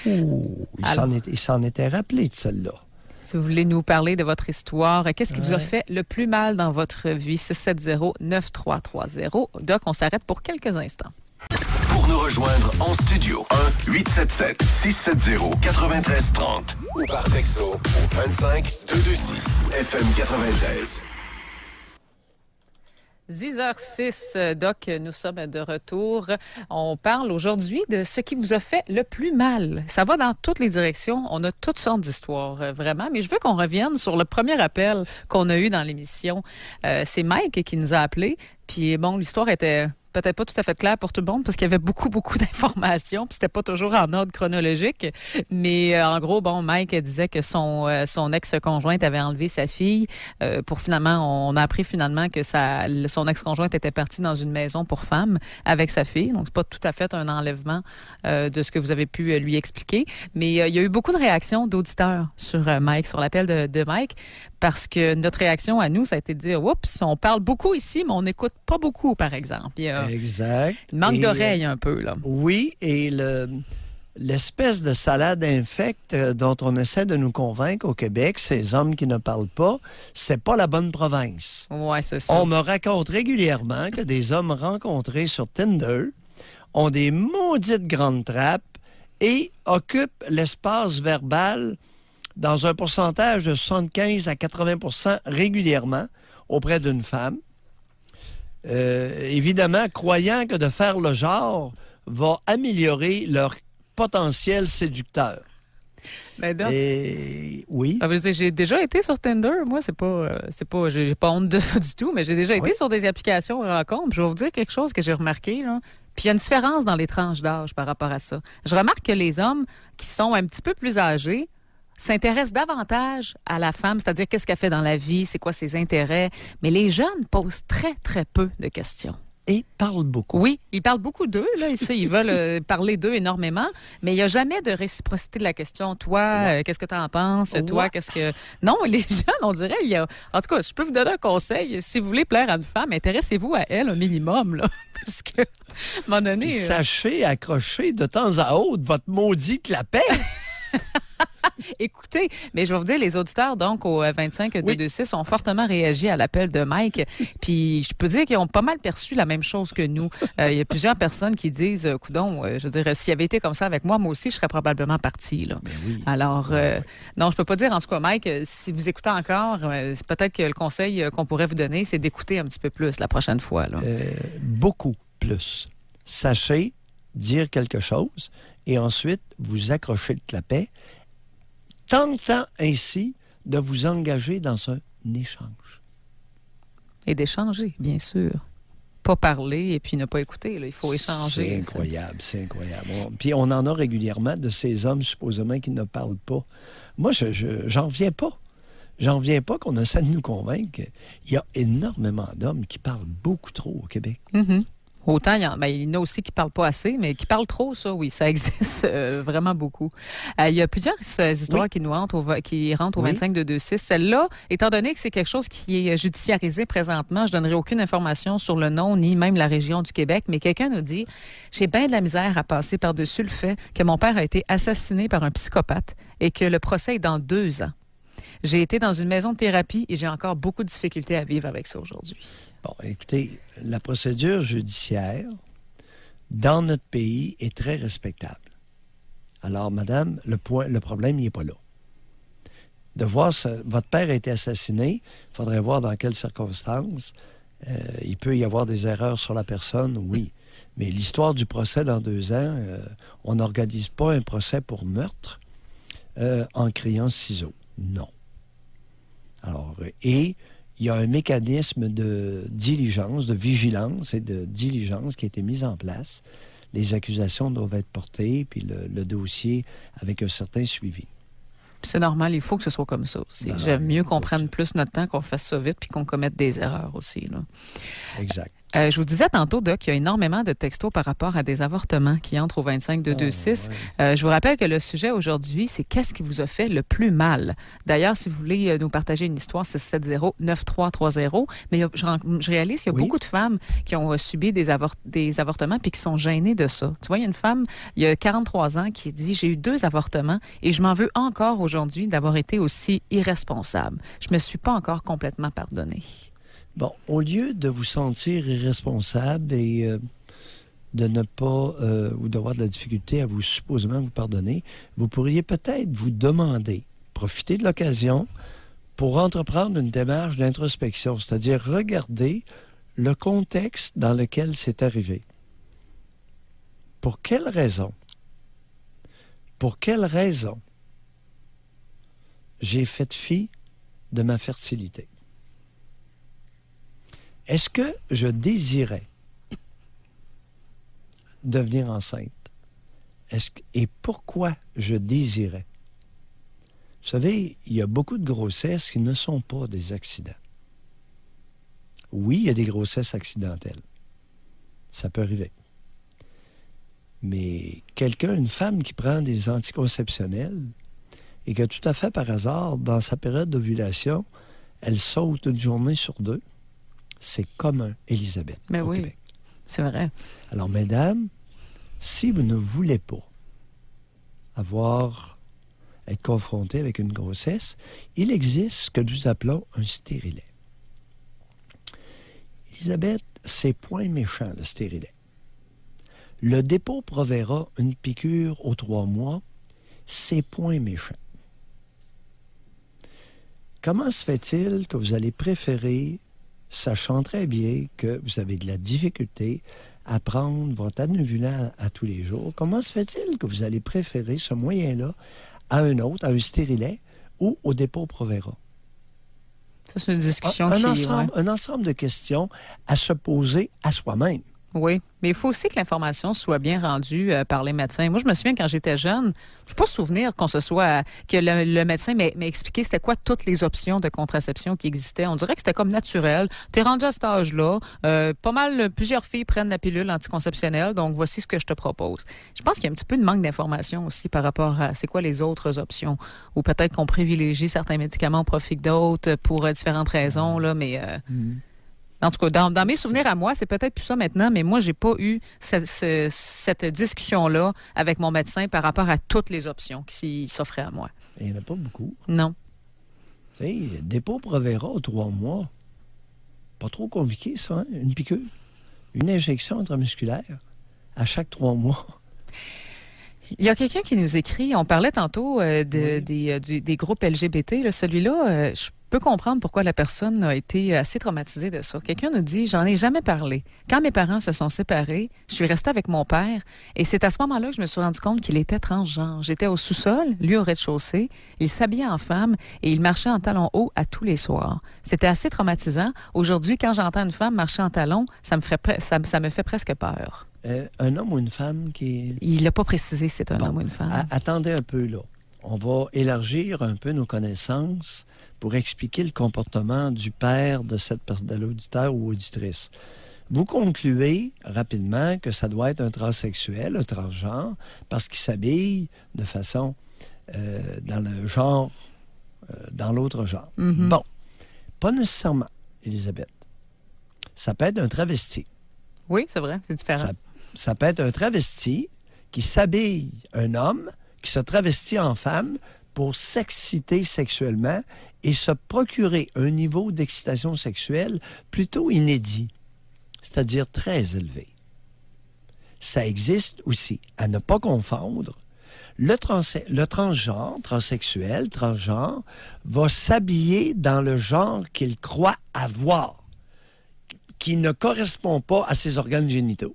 Il s'en était rappelé de celle-là. Si vous voulez nous parler de votre histoire, qu'est-ce qui vous a fait le plus mal dans votre vie? 670-9330. Doc, on s'arrête pour quelques instants. Pour nous rejoindre en studio, 1-877-670-9330 ou par texto au 25226 FM 93. 10h06, Doc, nous sommes de retour. On parle aujourd'hui de ce qui vous a fait le plus mal. Ça va dans toutes les directions. On a toutes sortes d'histoires, vraiment. Mais je veux qu'on revienne sur le premier appel qu'on a eu dans l'émission. C'est Mike qui nous a appelés. Puis bon, l'histoire était peut-être pas tout à fait claire pour tout le monde parce qu'il y avait beaucoup d'informations puis c'était pas toujours en ordre chronologique. Mais en gros, bon, Mike disait que son ex-conjointe avait enlevé sa fille pour finalement, on a appris finalement que son ex-conjointe était partie dans une maison pour femmes avec sa fille. Donc, c'est pas tout à fait un enlèvement de ce que vous avez pu lui expliquer. Mais il y a eu beaucoup de réactions d'auditeurs sur Mike, sur l'appel de Mike, parce que notre réaction à nous, ça a été de dire, oups, on parle beaucoup ici, mais on n'écoute pas beaucoup, par exemple. Exact. Il manque d'oreilles un peu, là. Oui, et l'espèce de salade infecte dont on essaie de nous convaincre au Québec, ces hommes qui ne parlent pas, c'est pas la bonne province. Oui, c'est ça. On me raconte régulièrement que des hommes rencontrés sur Tinder ont des maudites grandes trappes et occupent l'espace verbal dans un pourcentage de 75 à 80 % régulièrement auprès d'une femme. Évidemment, croyant que de faire le genre va améliorer leur potentiel séducteur. Mais donc, oui. J'ai déjà été sur Tinder. Moi, j'ai pas honte de ça du tout, mais j'ai déjà été sur des applications rencontres. Je vais vous dire quelque chose que j'ai remarqué, là. Puis il y a une différence dans les tranches d'âge par rapport à ça. Je remarque que les hommes qui sont un petit peu plus âgés, s'intéressent davantage à la femme, c'est-à-dire qu'est-ce qu'elle fait dans la vie, c'est quoi ses intérêts. Mais les jeunes posent très, très peu de questions. Et parlent beaucoup. Oui, ils parlent beaucoup d'eux, là, ils veulent parler d'eux énormément, mais il n'y a jamais de réciprocité de la question. Toi, qu'est-ce que tu en penses? Toi, qu'est-ce que... Non, les jeunes, on dirait, en tout cas, je peux vous donner un conseil. Si vous voulez plaire à une femme, intéressez-vous à elle un minimum, là, parce que, à un moment donné... Sachez accrocher de temps à autre votre maudit clapet. Écoutez, mais je vais vous dire, les auditeurs, donc, au 25-226, ont fortement réagi à l'appel de Mike. Puis, je peux dire qu'ils ont pas mal perçu la même chose que nous. Il y a plusieurs personnes qui disent, coudon, je veux dire, s'il avait été comme ça avec moi aussi, je serais probablement partie, là. Oui. Alors, non, je peux pas dire, en tout cas, Mike, si vous écoutez encore, c'est peut-être que le conseil qu'on pourrait vous donner, c'est d'écouter un petit peu plus la prochaine fois, là. Beaucoup plus. Sachez dire quelque chose et ensuite vous accrochez le clapet, tentant ainsi de vous engager dans un échange. Et d'échanger, bien sûr. Pas parler et puis ne pas écouter. Là. Il faut échanger. C'est incroyable, c'est incroyable. Puis on en a régulièrement de ces hommes, supposément, qui ne parlent pas. Moi, j'en reviens pas. J'en reviens pas qu'on essaie de nous convaincre. Il y a énormément d'hommes qui parlent beaucoup trop au Québec. Mm-hmm. Autant, il y en a aussi qui ne parlent pas assez, mais qui parlent trop, ça, oui, ça existe vraiment beaucoup. Il y a plusieurs histoires qui rentrent au 25-226. Celle-là, étant donné que c'est quelque chose qui est judiciarisé présentement, je ne donnerai aucune information sur le nom ni même la région du Québec, mais quelqu'un nous dit « J'ai bien de la misère à passer par-dessus le fait que mon père a été assassiné par un psychopathe et que le procès est dans 2 ans. J'ai été dans une maison de thérapie et j'ai encore beaucoup de difficultés à vivre avec ça aujourd'hui. » Bon, écoutez, la procédure judiciaire dans notre pays est très respectable. Alors, madame, le problème, il n'est pas là. De voir votre père a été assassiné, il faudrait voir dans quelles circonstances. Il peut y avoir des erreurs sur la personne, oui. Mais l'histoire du procès dans 2 ans, on n'organise pas un procès pour meurtre en criant ciseaux. Non. Alors, et il y a un mécanisme de diligence, de vigilance et de diligence qui a été mis en place. Les accusations doivent être portées, puis le dossier avec un certain suivi. C'est normal, il faut que ce soit comme ça aussi. J'aime mieux qu'on prenne plus notre temps, qu'on fasse ça vite, puis qu'on commette des erreurs aussi, là. Exact. Je vous disais tantôt, Doc, qu'il y a énormément de textos par rapport à des avortements qui entrent au 25-226. Je vous rappelle que le sujet aujourd'hui, c'est qu'est-ce qui vous a fait le plus mal? D'ailleurs, si vous voulez nous partager une histoire, c'est 670-9330. Mais je réalise qu'il y a beaucoup de femmes qui ont subi des avortements puis qui sont gênées de ça. Tu vois, il y a une femme, il y a 43 ans, qui dit « J'ai eu 2 avortements et je m'en veux encore aujourd'hui d'avoir été aussi irresponsable. Je me suis pas encore complètement pardonnée. » Bon, au lieu de vous sentir irresponsable et de ne pas, ou d'avoir de la difficulté à supposément vous pardonner, vous pourriez peut-être vous demander, profiter de l'occasion pour entreprendre une démarche d'introspection, c'est-à-dire regarder le contexte dans lequel c'est arrivé. Pour quelle raison? Pour quelle raison j'ai fait fi de ma fertilité? Est-ce que je désirais devenir enceinte? Et pourquoi je désirais? Vous savez, il y a beaucoup de grossesses qui ne sont pas des accidents. Oui, il y a des grossesses accidentelles. Ça peut arriver. Mais une femme qui prend des anticonceptionnels et que tout à fait par hasard, dans sa période d'ovulation, elle saute une journée sur 2, c'est commun, Élisabeth, au Québec. C'est vrai. Alors, mesdames, si vous ne voulez pas être confronté avec une grossesse, il existe ce que nous appelons un stérilet. Élisabeth, c'est point méchant, le stérilet. Le dépôt Provera, une piqûre aux 3 mois, c'est point méchant. Comment se fait-il que vous allez préférer, sachant très bien que vous avez de la difficulté à prendre votre anuvulant à tous les jours, comment se fait-il que vous allez préférer ce moyen-là à un autre, à un stérilet ou au dépôt Provera? Ça, c'est une discussion un ensemble de questions à se poser à soi-même. Oui, mais il faut aussi que l'information soit bien rendue par les médecins. Moi, je me souviens quand j'étais jeune, je n'ai pas souvenir que le médecin m'ait expliqué c'était quoi toutes les options de contraception qui existaient. On dirait que c'était comme naturel. Tu es rendu à cet âge-là. Pas mal, plusieurs filles prennent la pilule anticonceptionnelle, donc voici ce que je te propose. Je pense qu'il y a un petit peu de manque d'information aussi par rapport à c'est quoi les autres options. Ou peut-être qu'on privilégie certains médicaments au profit d'autres pour différentes raisons, là, mais... En tout cas, dans mes souvenirs à moi, c'est peut-être plus ça maintenant, mais moi, j'ai pas eu cette discussion-là avec mon médecin par rapport à toutes les options qui s'offraient à moi. Il n'y en a pas beaucoup. Non. Tu sais, dépôt Provera aux 3 mois. Pas trop compliqué, ça, hein? Une piqûre. Une injection intramusculaire à chaque 3 mois. Il y a quelqu'un qui nous écrit, on parlait tantôt des groupes LGBT, là, celui-là, je peux comprendre pourquoi la personne a été assez traumatisée de ça. Quelqu'un nous dit, j'en ai jamais parlé. Quand mes parents se sont séparés, je suis restée avec mon père et c'est à ce moment-là que je me suis rendu compte qu'il était transgenre. J'étais au sous-sol, lui au rez-de-chaussée, il s'habillait en femme et il marchait en talons hauts à tous les soirs. C'était assez traumatisant. Aujourd'hui, quand j'entends une femme marcher en talons, ça me fait presque peur. Un homme ou une femme qui... Il n'a pas précisé si c'est un homme ou une femme. Attendez un peu, là. On va élargir un peu nos connaissances pour expliquer le comportement du père de l'auditeur ou auditrice. Vous concluez rapidement que ça doit être un transsexuel, un transgenre, parce qu'il s'habille de façon dans le genre, dans l'autre genre. Mm-hmm. Bon, pas nécessairement, Élisabeth. Ça peut être un travesti. Oui, c'est vrai, c'est différent. Ça peut être un travesti qui s'habille un homme, qui se travestit en femme pour s'exciter sexuellement et se procurer un niveau d'excitation sexuelle plutôt inédit, c'est-à-dire très élevé. Ça existe aussi. À ne pas confondre, le transgenre, transsexuel, transgenre, va s'habiller dans le genre qu'il croit avoir, qui ne correspond pas à ses organes génitaux.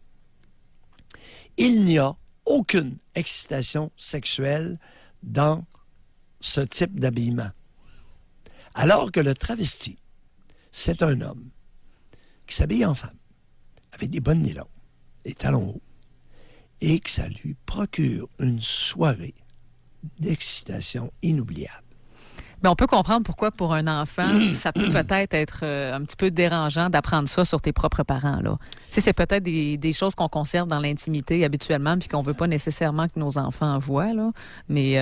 Il n'y a aucune excitation sexuelle dans ce type d'habillement. Alors que le travesti, c'est un homme qui s'habille en femme, avec des bonnes nylons, des talons hauts, et que ça lui procure une soirée d'excitation inoubliable. Mais on peut comprendre pourquoi, pour un enfant, ça peut peut-être être un petit peu dérangeant d'apprendre ça sur tes propres parents, là. Tu sais, c'est peut-être des choses qu'on conserve dans l'intimité habituellement puis qu'on veut pas nécessairement que nos enfants voient, là. Mais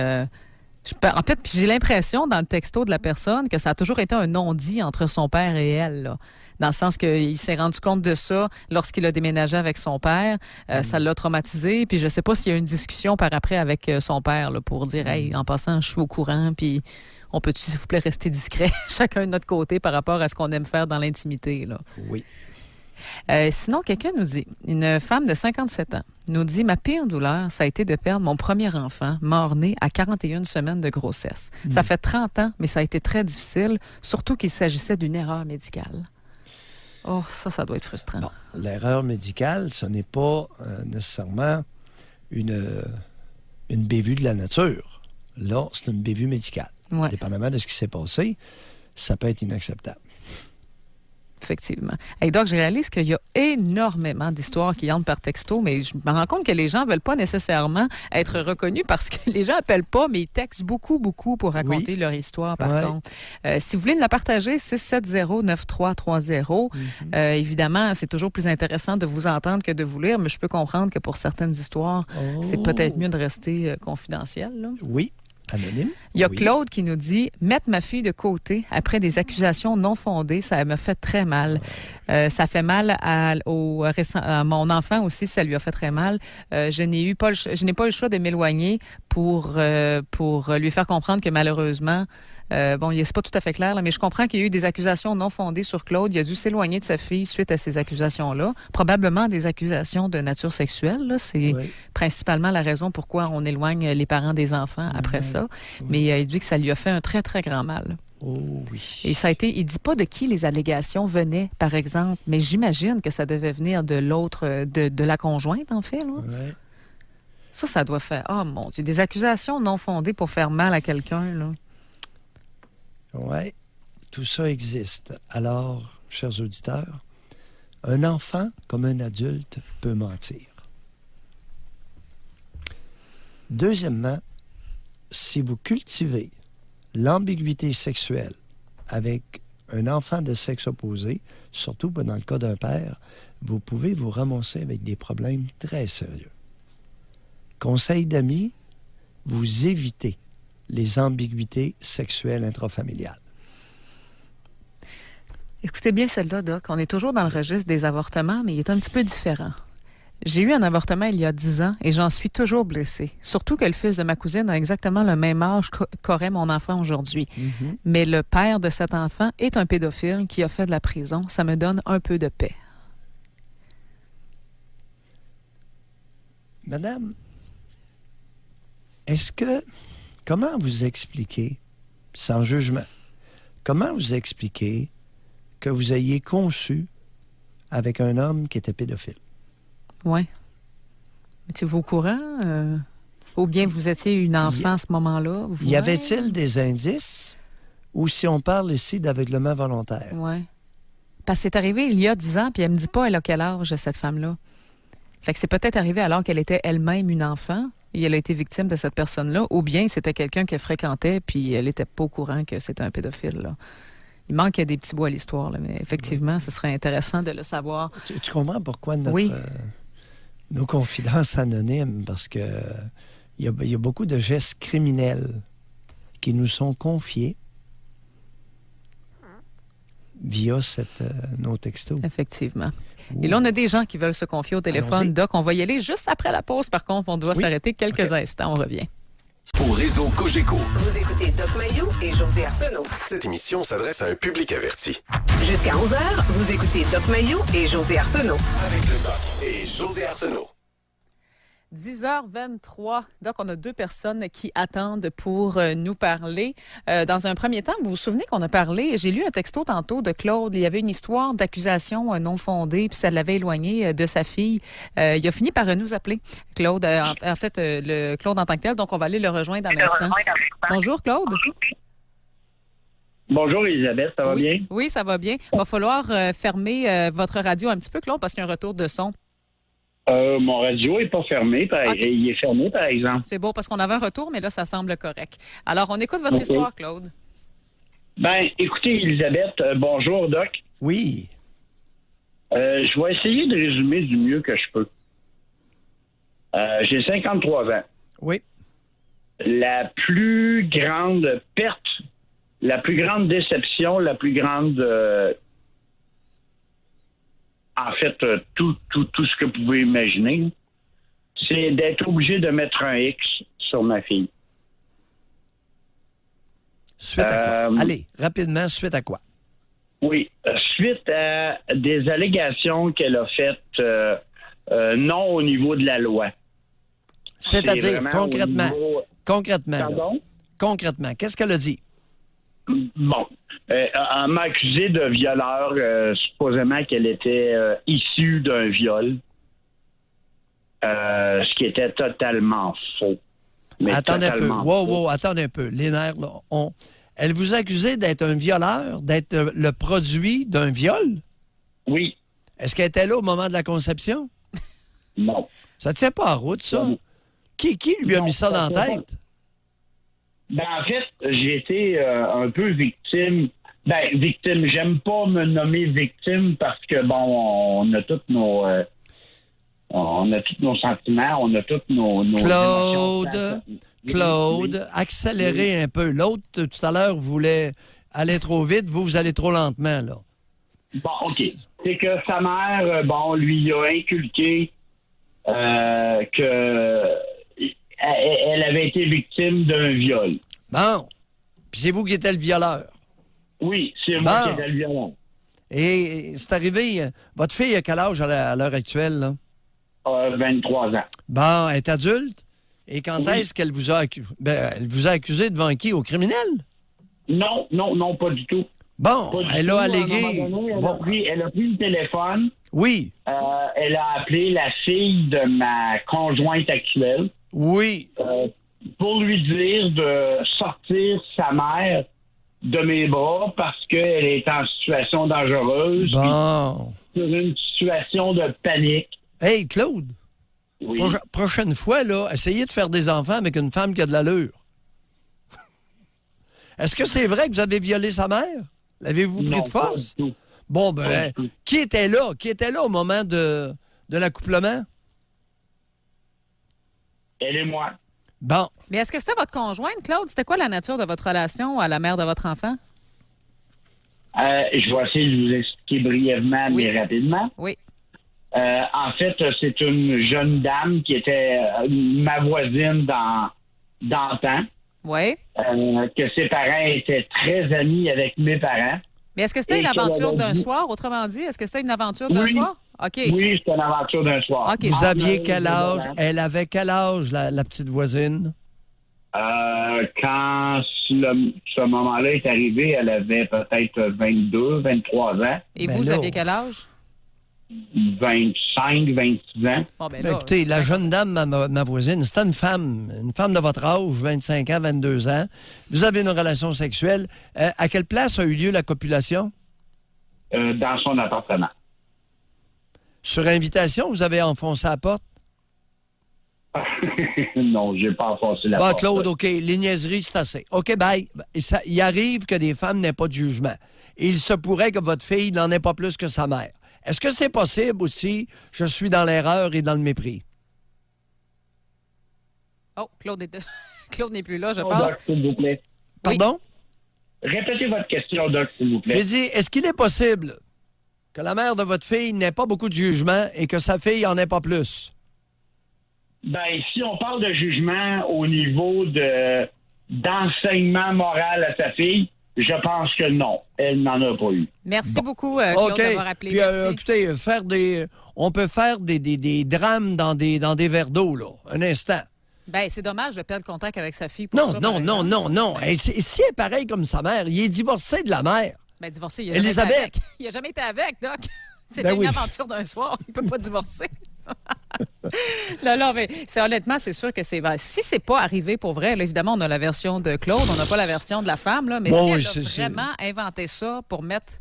en fait, j'ai l'impression dans le texto de la personne que ça a toujours été un non-dit entre son père et elle, là. Dans le sens qu'il s'est rendu compte de ça lorsqu'il a déménagé avec son père. Ça l'a traumatisé. Puis je sais pas s'il y a une discussion par après avec son père là, pour dire « Hey, en passant, je suis au courant, puis on peut-tu, s'il vous plaît, rester discret, chacun de notre côté par rapport à ce qu'on aime faire dans l'intimité. » là. Oui. Sinon, quelqu'un nous dit, une femme de 57 ans, nous dit « Ma pire douleur, ça a été de perdre mon premier enfant, mort-né à 41 semaines de grossesse. Ça fait 30 ans, mais ça a été très difficile, surtout qu'il s'agissait d'une erreur médicale. » Oh, ça doit être frustrant. Bon, l'erreur médicale, ce n'est pas nécessairement une bévue de la nature. Là, c'est une bévue médicale. Ouais. Dépendamment de ce qui s'est passé, ça peut être inacceptable. Effectivement. Hey Doc, je réalise qu'il y a énormément d'histoires qui entrent par texto, mais je me rends compte que les gens ne veulent pas nécessairement être reconnus parce que les gens n'appellent pas, mais ils textent beaucoup pour raconter leur histoire, par contre. Si vous voulez nous la partager, 670-9330. Évidemment, c'est toujours plus intéressant de vous entendre que de vous lire, mais je peux comprendre que pour certaines histoires, c'est peut-être mieux de rester confidentiel. Là. Oui. Anonyme. Il y a Claude qui nous dit « Mettre ma fille de côté après des accusations non fondées, ça me fait très mal. Ça fait mal à mon enfant aussi, ça lui a fait très mal. Je n'ai pas eu le choix de m'éloigner pour lui faire comprendre que malheureusement, c'est pas tout à fait clair, là, mais je comprends qu'il y a eu des accusations non fondées sur Claude. Il a dû s'éloigner de sa fille suite à ces accusations-là. Probablement des accusations de nature sexuelle. Là. C'est principalement la raison pourquoi on éloigne les parents des enfants après ça. Oui. Mais il dit que ça lui a fait un très, très grand mal. Oh oui. Et ça a été, il dit pas de qui les allégations venaient, par exemple, mais j'imagine que ça devait venir de l'autre, de la conjointe, en fait. Là. Ouais. Ça doit faire, oh mon Dieu, des accusations non fondées pour faire mal à quelqu'un, là. Oui, tout ça existe. Alors, chers auditeurs, Un enfant, comme un adulte, peut mentir. Deuxièmement, si vous cultivez l'ambiguïté sexuelle avec un enfant de sexe opposé, surtout dans le cas d'un père, vous pouvez vous ramasser avec des problèmes très sérieux. Conseil d'amis, vous évitez les ambiguïtés sexuelles intrafamiliales. Écoutez bien celle-là, Doc. On est toujours dans le registre des avortements, mais il est un petit peu différent. J'ai eu un avortement il y a 10 ans et j'en suis toujours blessée. Surtout que le fils de ma cousine a exactement le même âge qu'aurait mon enfant aujourd'hui. Mm-hmm. Mais le père de cet enfant est un pédophile qui a fait de la prison. Ça me donne un peu de paix. Madame, comment vous expliquez, sans jugement, comment vous expliquez que vous ayez conçu avec un homme qui était pédophile? Oui. Étiez-vous au courant? Ou bien vous étiez une enfant à ce moment-là? Y avait-il des indices? Ou si on parle ici d'aveuglement volontaire? Oui. Parce que c'est arrivé il y a 10 ans, puis elle me dit pas elle a quel âge, cette femme-là. Fait que c'est peut-être arrivé alors qu'elle était elle-même une enfant et elle a été victime de cette personne-là, ou bien c'était quelqu'un qu'elle fréquentait puis elle n'était pas au courant que c'était un pédophile, là. Il manque des petits bouts à l'histoire, là, mais effectivement, ce serait intéressant de le savoir. Tu comprends pourquoi nos confidences anonymes, parce que il y a beaucoup de gestes criminels qui nous sont confiés via nos textos. Effectivement. Et là, on a des gens qui veulent se confier au téléphone. Allons-y. Doc, on va y aller juste après la pause. Par contre, on doit s'arrêter quelques instants. On revient. Au réseau Cogeco, Vous écoutez Doc Mayou et José Arsenault. cette émission s'adresse à un public averti. Jusqu'à 11h, vous écoutez Doc Mayou et José Arsenault. Avec le Doc et José Arsenault. 10h23. Donc, on a 2 personnes qui attendent pour nous parler. Dans un premier temps, vous vous souvenez qu'on a parlé, j'ai lu un texto tantôt de Claude. Il y avait une histoire d'accusation non fondée, puis ça l'avait éloigné de sa fille. Il a fini par nous appeler, Claude. En fait, le Claude en tant que tel. Donc, on va aller le rejoindre dans l'instant. Bonjour, Claude. Bonjour Elisabeth, ça va bien? Oui, ça va bien. Il va falloir fermer votre radio un petit peu, Claude, parce qu'il y a un retour de son. Mon radio n'est pas fermé. Okay. Il est fermé, par exemple. C'est beau parce qu'on avait un retour, mais là, ça semble correct. Alors, on écoute votre histoire, Claude. Ben, écoutez, Elisabeth, bonjour, Doc. Oui. Je vais essayer de résumer du mieux que je peux. J'ai 53 ans. Oui. La plus grande perte, la plus grande déception, la plus grande... en fait, tout ce que vous pouvez imaginer, c'est d'être obligé de mettre un X sur ma fille. Suite à quoi? Allez, rapidement, suite à quoi? Oui, suite à des allégations qu'elle a faites non au niveau de la loi. C'est-à-dire, concrètement, Pardon? Concrètement, qu'est-ce qu'elle a dit? Bon, elle m'a accusé de violeur, supposément qu'elle était issue d'un viol, ce qui était totalement faux. Mais attendez un peu. Wow, attendez un peu. Les nerfs, là, elle vous a accusé d'être un violeur, d'être le produit d'un viol? Oui. Est-ce qu'elle était là au moment de la conception? Non. Ça ne tient pas en route, ça? Non. Qui lui a mis ça dans la tête? Ben, en fait, j'ai été un peu victime. Ben, victime. J'aime pas me nommer victime parce que, bon, on a tous nos sentiments, on a toutes nos émotions. Claude, accélérez un peu. L'autre, tout à l'heure, voulait aller trop vite. Vous allez trop lentement, là. Bon, OK. C'est que sa mère, lui a inculqué que elle avait été victime d'un viol. Bon. Puis c'est vous qui étiez le violeur. Oui, c'est moi qui étais le violeur. Et c'est arrivé, votre fille a quel âge à l'heure actuelle, là? 23 ans. Bon, elle est adulte. Et quand Oui. est-ce qu'elle vous a accusé? Elle vous a accusé devant qui? Au criminel? Non, pas du tout. Bon, Pas du elle tout. a À un allégué... moment donné, elle a pris le téléphone. Oui, Elle a appelé la fille de ma conjointe actuelle oui. pour lui dire de sortir sa mère de mes bras parce qu'elle est en situation dangereuse. Bon. Puis sur une situation de panique. Hey, Claude, Oui. prochaine fois, là, essayez de faire des enfants avec une femme qui a de l'allure. Est-ce que c'est vrai que vous avez violé sa mère? L'avez-vous pris Non, de force? pas du tout. Bon, Pas ben, du tout. qui était là? Qui était là au moment de l'accouplement? Elle et moi. Bon. Mais est-ce que c'était votre conjointe, Claude? C'était quoi la nature de votre relation à la mère de votre enfant? Je vais essayer de vous expliquer brièvement, Oui. mais rapidement. Oui. En fait, c'est une jeune dame qui était ma voisine d'antan, Oui. que ses parents étaient très amis avec mes parents. Mais est-ce que c'était Et une qu'elle aventure avait d'un dit- soir, autrement dit? Est-ce que c'était une aventure d'un Oui. soir? OK. Oui, c'était une aventure d'un soir. OK. Vous Ah, aviez mais- quel âge? mais- Elle avait quel âge, la petite voisine? Quand ce moment-là est arrivé, elle avait peut-être 22, 23 ans, Et Ben vous là. aviez quel âge? 25, 26 ans. Bon, ben Ben, là, écoutez, c'est la bien jeune dame, ma voisine, c'était une femme de votre âge, 25 ans, 22 ans. Vous avez une relation sexuelle. À quelle place a eu lieu la copulation? Dans son appartement. Sur invitation, vous avez enfoncé la porte? Non, j'ai pas enfoncé la Bah, porte. Claude, OK, les niaiseries, c'est assez. OK, bye. Il arrive que des femmes n'aient pas de jugement. Il se pourrait que votre fille n'en ait pas plus que sa mère. Est-ce que c'est possible aussi? Je suis dans l'erreur et dans le mépris. Oh, Claude Claude n'est plus là, je Oh, pense. Doc, s'il vous plaît. Oui. Pardon? Répétez votre question, Doc, s'il vous plaît. J'ai dit, est-ce qu'il est possible que la mère de votre fille n'ait pas beaucoup de jugement et que sa fille en ait pas plus? Ben, si on parle de jugement au niveau d'enseignement moral à sa fille, je pense que non. Elle n'en a pas eu. Merci beaucoup, Claude, OK. d'avoir appelé. Puis, Merci. écoutez, on peut faire des drames dans des verres d'eau, là. Un instant. Ben, c'est dommage de perdre contact avec sa fille pour Non, ça, non, par non, exemple. non, non. Hey, si elle est pareil comme sa mère, il est divorcé de la mère. Ben, divorcé, il a Elisabeth. jamais été avec. Il a jamais été avec, Doc. C'était Ben une oui. aventure d'un soir. Il peut pas divorcer. Non, mais honnêtement, c'est sûr que si c'est pas arrivé pour vrai, là, évidemment, on a la version de Claude, on n'a pas la version de la femme, là, mais Bon, si oui, elle a c'est vraiment inventé ça pour mettre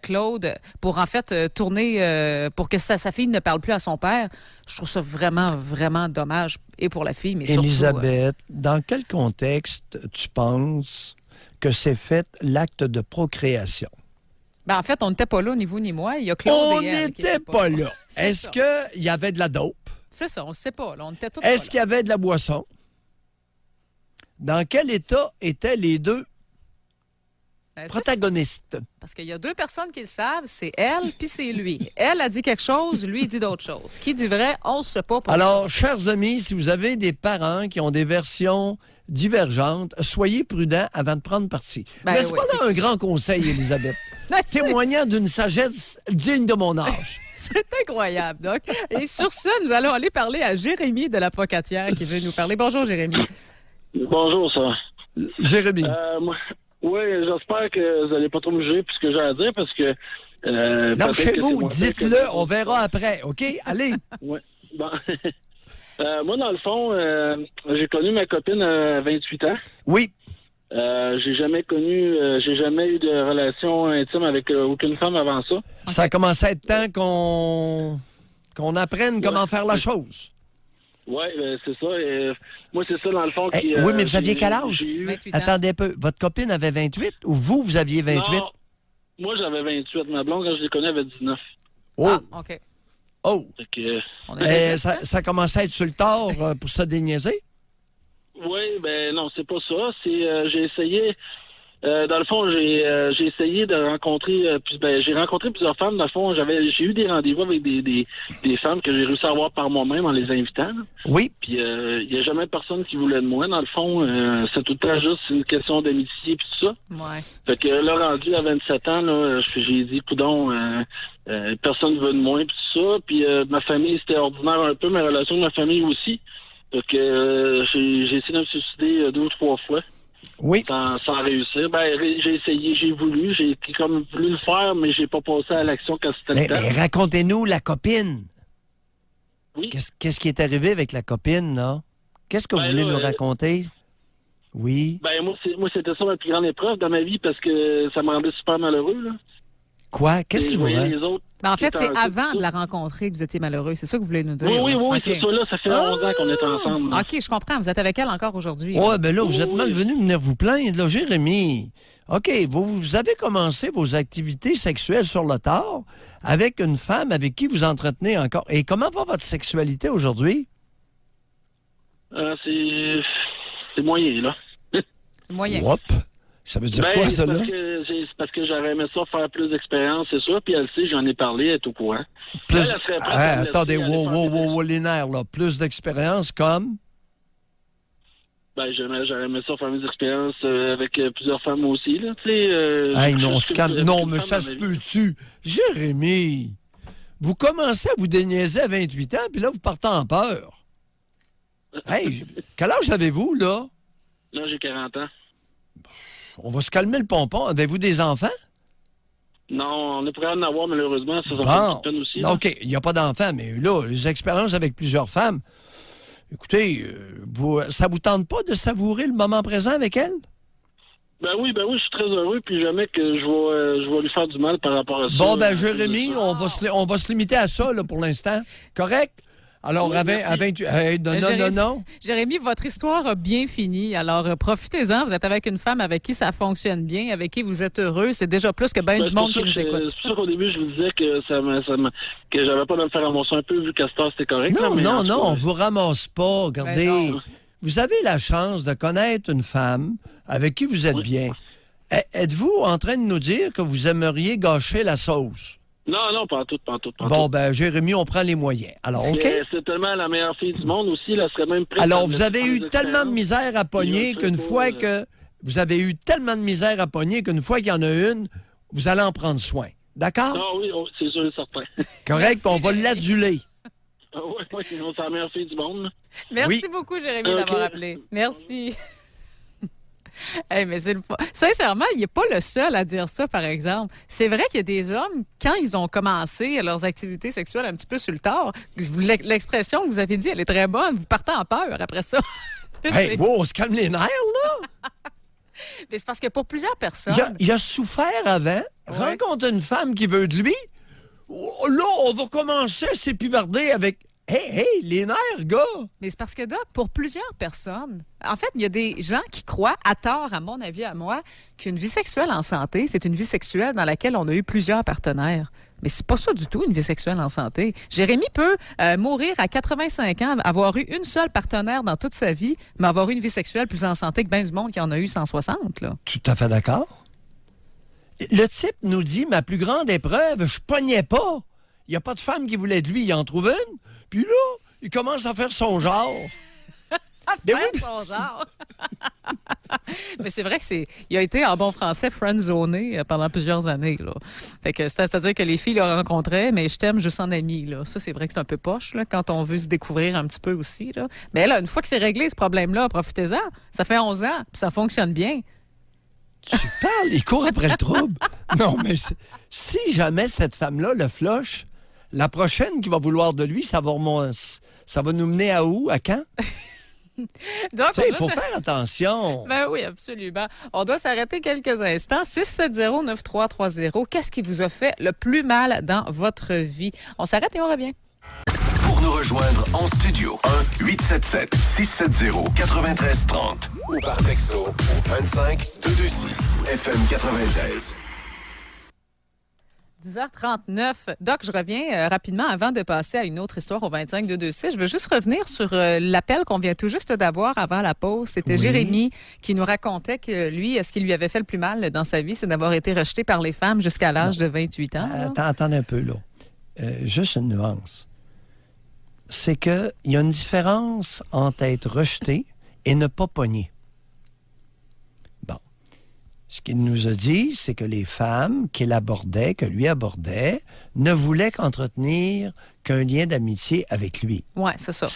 Claude, pour en fait tourner, pour que sa fille ne parle plus à son père, je trouve ça vraiment, vraiment dommage, et pour la fille, mais surtout... Élisabeth, dans quel contexte tu penses que c'est fait l'acte de procréation? Ben, en fait, on n'était pas là, ni vous ni moi. Il y a Claude On et elle qui n'était étaient pas là. C'est Est-ce ça. qu'il y avait de la dope? C'est ça, on ne sait pas. Là, on était tous Est-ce pas qu'il y avait de la boisson? Dans quel état étaient les deux là. Ben, c'est ça. protagonistes? Parce qu'il y a deux personnes qui le savent, c'est elle puis c'est lui. Elle a dit quelque chose, lui il dit d'autres choses. Qui dit vrai, on ne sait pas. Pour Alors, chers amis, si vous avez des parents qui ont des versions divergentes, soyez prudents avant de prendre parti. Ben N'est-ce oui, pas là un grand conseil, Elisabeth? Non, c'est Témoignant d'une sagesse digne de mon âge. c'est incroyable, Doc. Et sur ce, nous allons aller parler à Jérémy de la Pocatière qui veut nous parler. Bonjour, Jérémy. Bonjour, ça. Jérémy. Oui, j'espère que vous n'allez pas trop me juger pour ce que j'ai à dire parce que. Lâchez-vous, dites-le, on verra après, OK? Allez. Ouais. Bon. Moi, dans le fond, j'ai connu ma copine à 28 ans. Oui. J'ai jamais eu de relation intime avec aucune femme avant ça. Ça a commencé à être temps qu'on apprenne comment faire la chose. Oui, c'est ça. Moi, c'est ça, dans le fond. Eh, oui, mais vous aviez quel âge? j'ai eu- 28 ans. Attendez un peu. Votre copine avait 28 ou vous aviez 28? Non, moi, j'avais 28. Ma blonde, quand je l'ai connue, avait 19. Oh! Ah, OK. Oh! Fait que, On a déjà ça. Ça commençait à être sur le tard pour se déniaiser? oui, ben non, c'est pas ça. C'est j'ai essayé. Dans le fond, j'ai essayé de rencontrer. J'ai rencontré plusieurs femmes. Dans le fond, j'ai eu des rendez-vous avec des femmes que j'ai réussi à avoir par moi-même en les invitant. Là. Oui. Puis il y a jamais personne qui voulait de moi. Dans le fond, c'est tout le temps juste une question d'amitié puis tout ça. Ouais. Fait que là, rendu à 27 ans, là, j'ai dit, coudonc, personne ne veut de moi puis tout ça. Puis ma famille, c'était ordinaire un peu, ma relation avec ma famille aussi. Fait que j'ai essayé de me suicider 2 ou 3 fois. Oui. Sans réussir. Ben, j'ai essayé, j'ai voulu, j'ai comme voulu le faire, mais j'ai pas passé à l'action quand c'était le temps. Mais racontez-nous la copine. Oui. Qu'est-ce qui est arrivé avec la copine, là? Qu'est-ce que vous Ben voulez là, nous raconter? Oui. Ben, moi, c'était ça ma plus grande épreuve dans ma vie parce que ça me rendait super malheureux, là. Quoi? Qu'est-ce Et qui je vous voyais rend? les autres. Ben, en fait, qui c'est étaient- avant de la rencontrer que vous étiez malheureux. C'est ça que vous voulez nous dire? Oui, là? OK. c'est ça, là. Ça fait 11 ans qu'on est ensemble. là. OK, je comprends. Vous êtes avec elle encore aujourd'hui. Ouais, ben là, vous êtes Oui. malvenu de venir vous plaindre, là, Jérémy. OK, vous avez commencé vos activités sexuelles sur le tard avec une femme avec qui vous entretenez encore. Et comment va votre sexualité aujourd'hui? C'est moyen, là. Moyen. Whoop. Ça veut dire Ben, quoi, ça, c'est là? c'est parce que j'aurais aimé ça faire plus d'expérience, c'est sûr. Puis elle sait, j'en ai parlé, elle est au courant. Plus... Elle serait prête à Ah, me laisser attendez, aller faire des- wow, les nerfs, là. Plus d'expérience comme... Ben, j'aurais aimé ça faire mes expériences avec plusieurs femmes aussi, là. Tu sais. Hey, je- non, je- se calme. je- Non, une mais femme ça dans se ma vie. peut-tu? Jérémy, vous commencez à vous déniaiser à 28 ans, puis là, vous partez en peur. Hey, quel âge avez-vous, là? Là, j'ai 40 ans. On va se calmer le pompon. Avez-vous des enfants? Non, on est prêt à en avoir, malheureusement. Ça fait une Bon. petite peine aussi. là. OK, il n'y a pas d'enfants, mais là, les expériences avec plusieurs femmes, écoutez, ça vous tente pas de savourer le moment présent avec elle? Ben oui, je suis très heureux, puis jamais que je vais lui faire du mal par rapport à ça. Bon, ben Jérémy, on va se limiter à ça là, pour l'instant. Correct? Alors, Oui, à merci. 28... Hey, non, Jérémy- non. Jérémy, votre histoire a bien fini. Alors, profitez-en. Vous êtes avec une femme avec qui ça fonctionne bien, avec qui vous êtes heureux. C'est déjà plus que bien Ben, du c'est monde pour qui ça nous que écoute. C'est pour ça qu'au début, je vous disais que que j'avais pas de me faire ramasser un peu, vu qu'Astor, c'était correct. là, Non, mais en non, tout cas, on vous ramasse pas. Regardez, Ben non. vous avez la chance de connaître une femme avec qui vous êtes Oui. bien. Êtes-vous en train de nous dire que vous aimeriez gâcher la sauce? Non, pas en tout. Bon, ben Jérémy, on prend les moyens. Alors, OK? C'est tellement la meilleure fille du monde aussi, elle serait même prête à Alors, me vous laisser avez faire eu des tellement de expériences. misère à pogner Il y a un qu'une truc fois pour, que... Vous avez eu tellement de misère à pogner qu'une fois qu'il y en a une, vous allez en prendre soin. D'accord? Ah oui, c'est sûr et certain. Correct? Merci, On va Jérémy. l'aduler. Ah oui, c'est la meilleure fille du monde. là. Merci Oui. beaucoup, Jérémy, OK. d'avoir appelé. Merci. Hey, mais c'est le fun. Sincèrement, il n'est pas le seul à dire ça, par exemple. C'est vrai qu'il y a des hommes, quand ils ont commencé leurs activités sexuelles un petit peu sur le tard, l'expression que vous avez dit, elle est très bonne. Vous partez en peur après ça. Hey, wow, on se calme les nerfs, là. Mais c'est parce que pour plusieurs personnes, Il a souffert avant, Ouais. rencontre une femme qui veut de lui. Oh, là, on va commencer à s'épivarder avec... Hey, les nerfs, gars! mais c'est parce que, Doc, pour plusieurs personnes, en fait, il y a des gens qui croient, à tort, à mon avis, à moi, qu'une vie sexuelle en santé, c'est une vie sexuelle dans laquelle on a eu plusieurs partenaires. Mais c'est pas ça du tout, une vie sexuelle en santé. Jérémy peut mourir à 85 ans, avoir eu une seule partenaire dans toute sa vie, mais avoir eu une vie sexuelle plus en santé que bien du monde qui en a eu 160, là. Tout à fait d'accord. Le type nous dit, ma plus grande épreuve, je pognais pas. Il n'y a pas de femme qui voulait de lui, il en trouve une. Puis là, il commence à faire son genre. Ben Faire oui. son genre. Mais c'est vrai que il a été, en bon français, friendzoné pendant plusieurs années, là. Fait que c'est-à-dire que les filles le rencontraient, mais je t'aime juste en ami, là. Ça, c'est vrai que c'est un peu poche, là, quand on veut se découvrir un petit peu aussi, là. Mais là, une fois que c'est réglé, ce problème-là, profitez-en. Ça fait 11 ans, puis ça fonctionne bien. Tu parles, il court après le trouble. Non, mais si jamais cette femme-là le flush, la prochaine qui va vouloir de lui, ça va nous mener à où? À quand? Donc, Tu sais, il faut faire attention. Ben oui, absolument. On doit s'arrêter quelques instants. 670-9330. Qu'est-ce qui vous a fait le plus mal dans votre vie? On s'arrête et on revient. Pour nous rejoindre en studio, 1-877-670-9330 ou par texto au 25-226 FM 93. 10h39. Doc, je reviens rapidement avant de passer à une autre histoire au 25-226. Je veux juste revenir sur l'appel qu'on vient tout juste d'avoir avant la pause. C'était Oui. Jérémy qui nous racontait que lui, ce qui lui avait fait le plus mal dans sa vie, c'est d'avoir été rejeté par les femmes jusqu'à l'âge de 28 ans. là. Attends un peu, là. Juste une nuance. C'est qu'il y a une différence entre être rejeté et ne pas pogner. Bon. Ce qu'il nous a dit, c'est que les femmes qu'il abordait, que lui abordait, ne voulaient qu'entretenir qu'un lien d'amitié avec lui. Oui, c'est ça.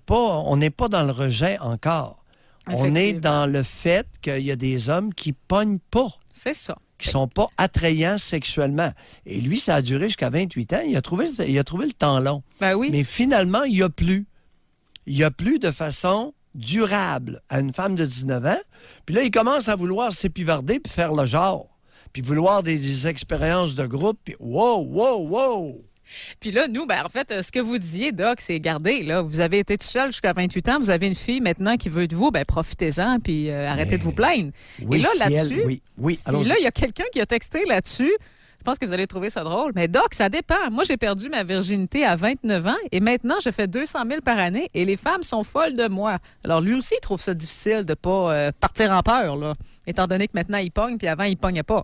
On n'est pas dans le rejet encore. On est Effectivement. dans le fait qu'il y a des hommes qui pognent pas, C'est ça. qui sont pas attrayants sexuellement. Et lui, ça a duré jusqu'à 28 ans. Il a trouvé le temps long. Ben oui. Mais finalement, il n'y a plus. Il n'y a plus de façon durable à une femme de 19 ans. Puis là, il commence à vouloir s'épivarder puis faire le genre. Puis vouloir des expériences de groupe. Puis wow! Puis là, nous, en fait, ce que vous disiez, Doc, c'est gardez, là, vous avez été tout seul jusqu'à 28 ans, vous avez une fille maintenant qui veut de vous, profitez-en, puis arrêtez de vous plaindre. Oui, et là, si là-dessus, oui, allons-y. là, il y a quelqu'un qui a texté là-dessus. Je pense que vous allez trouver ça drôle. Mais Doc, ça dépend. Moi, j'ai perdu ma virginité à 29 ans et maintenant, je fais 200 000 par année et les femmes sont folles de moi. Alors, lui aussi, il trouve ça difficile de ne pas partir en peur, là, étant donné que maintenant, il pogne, puis avant, il pognait pas.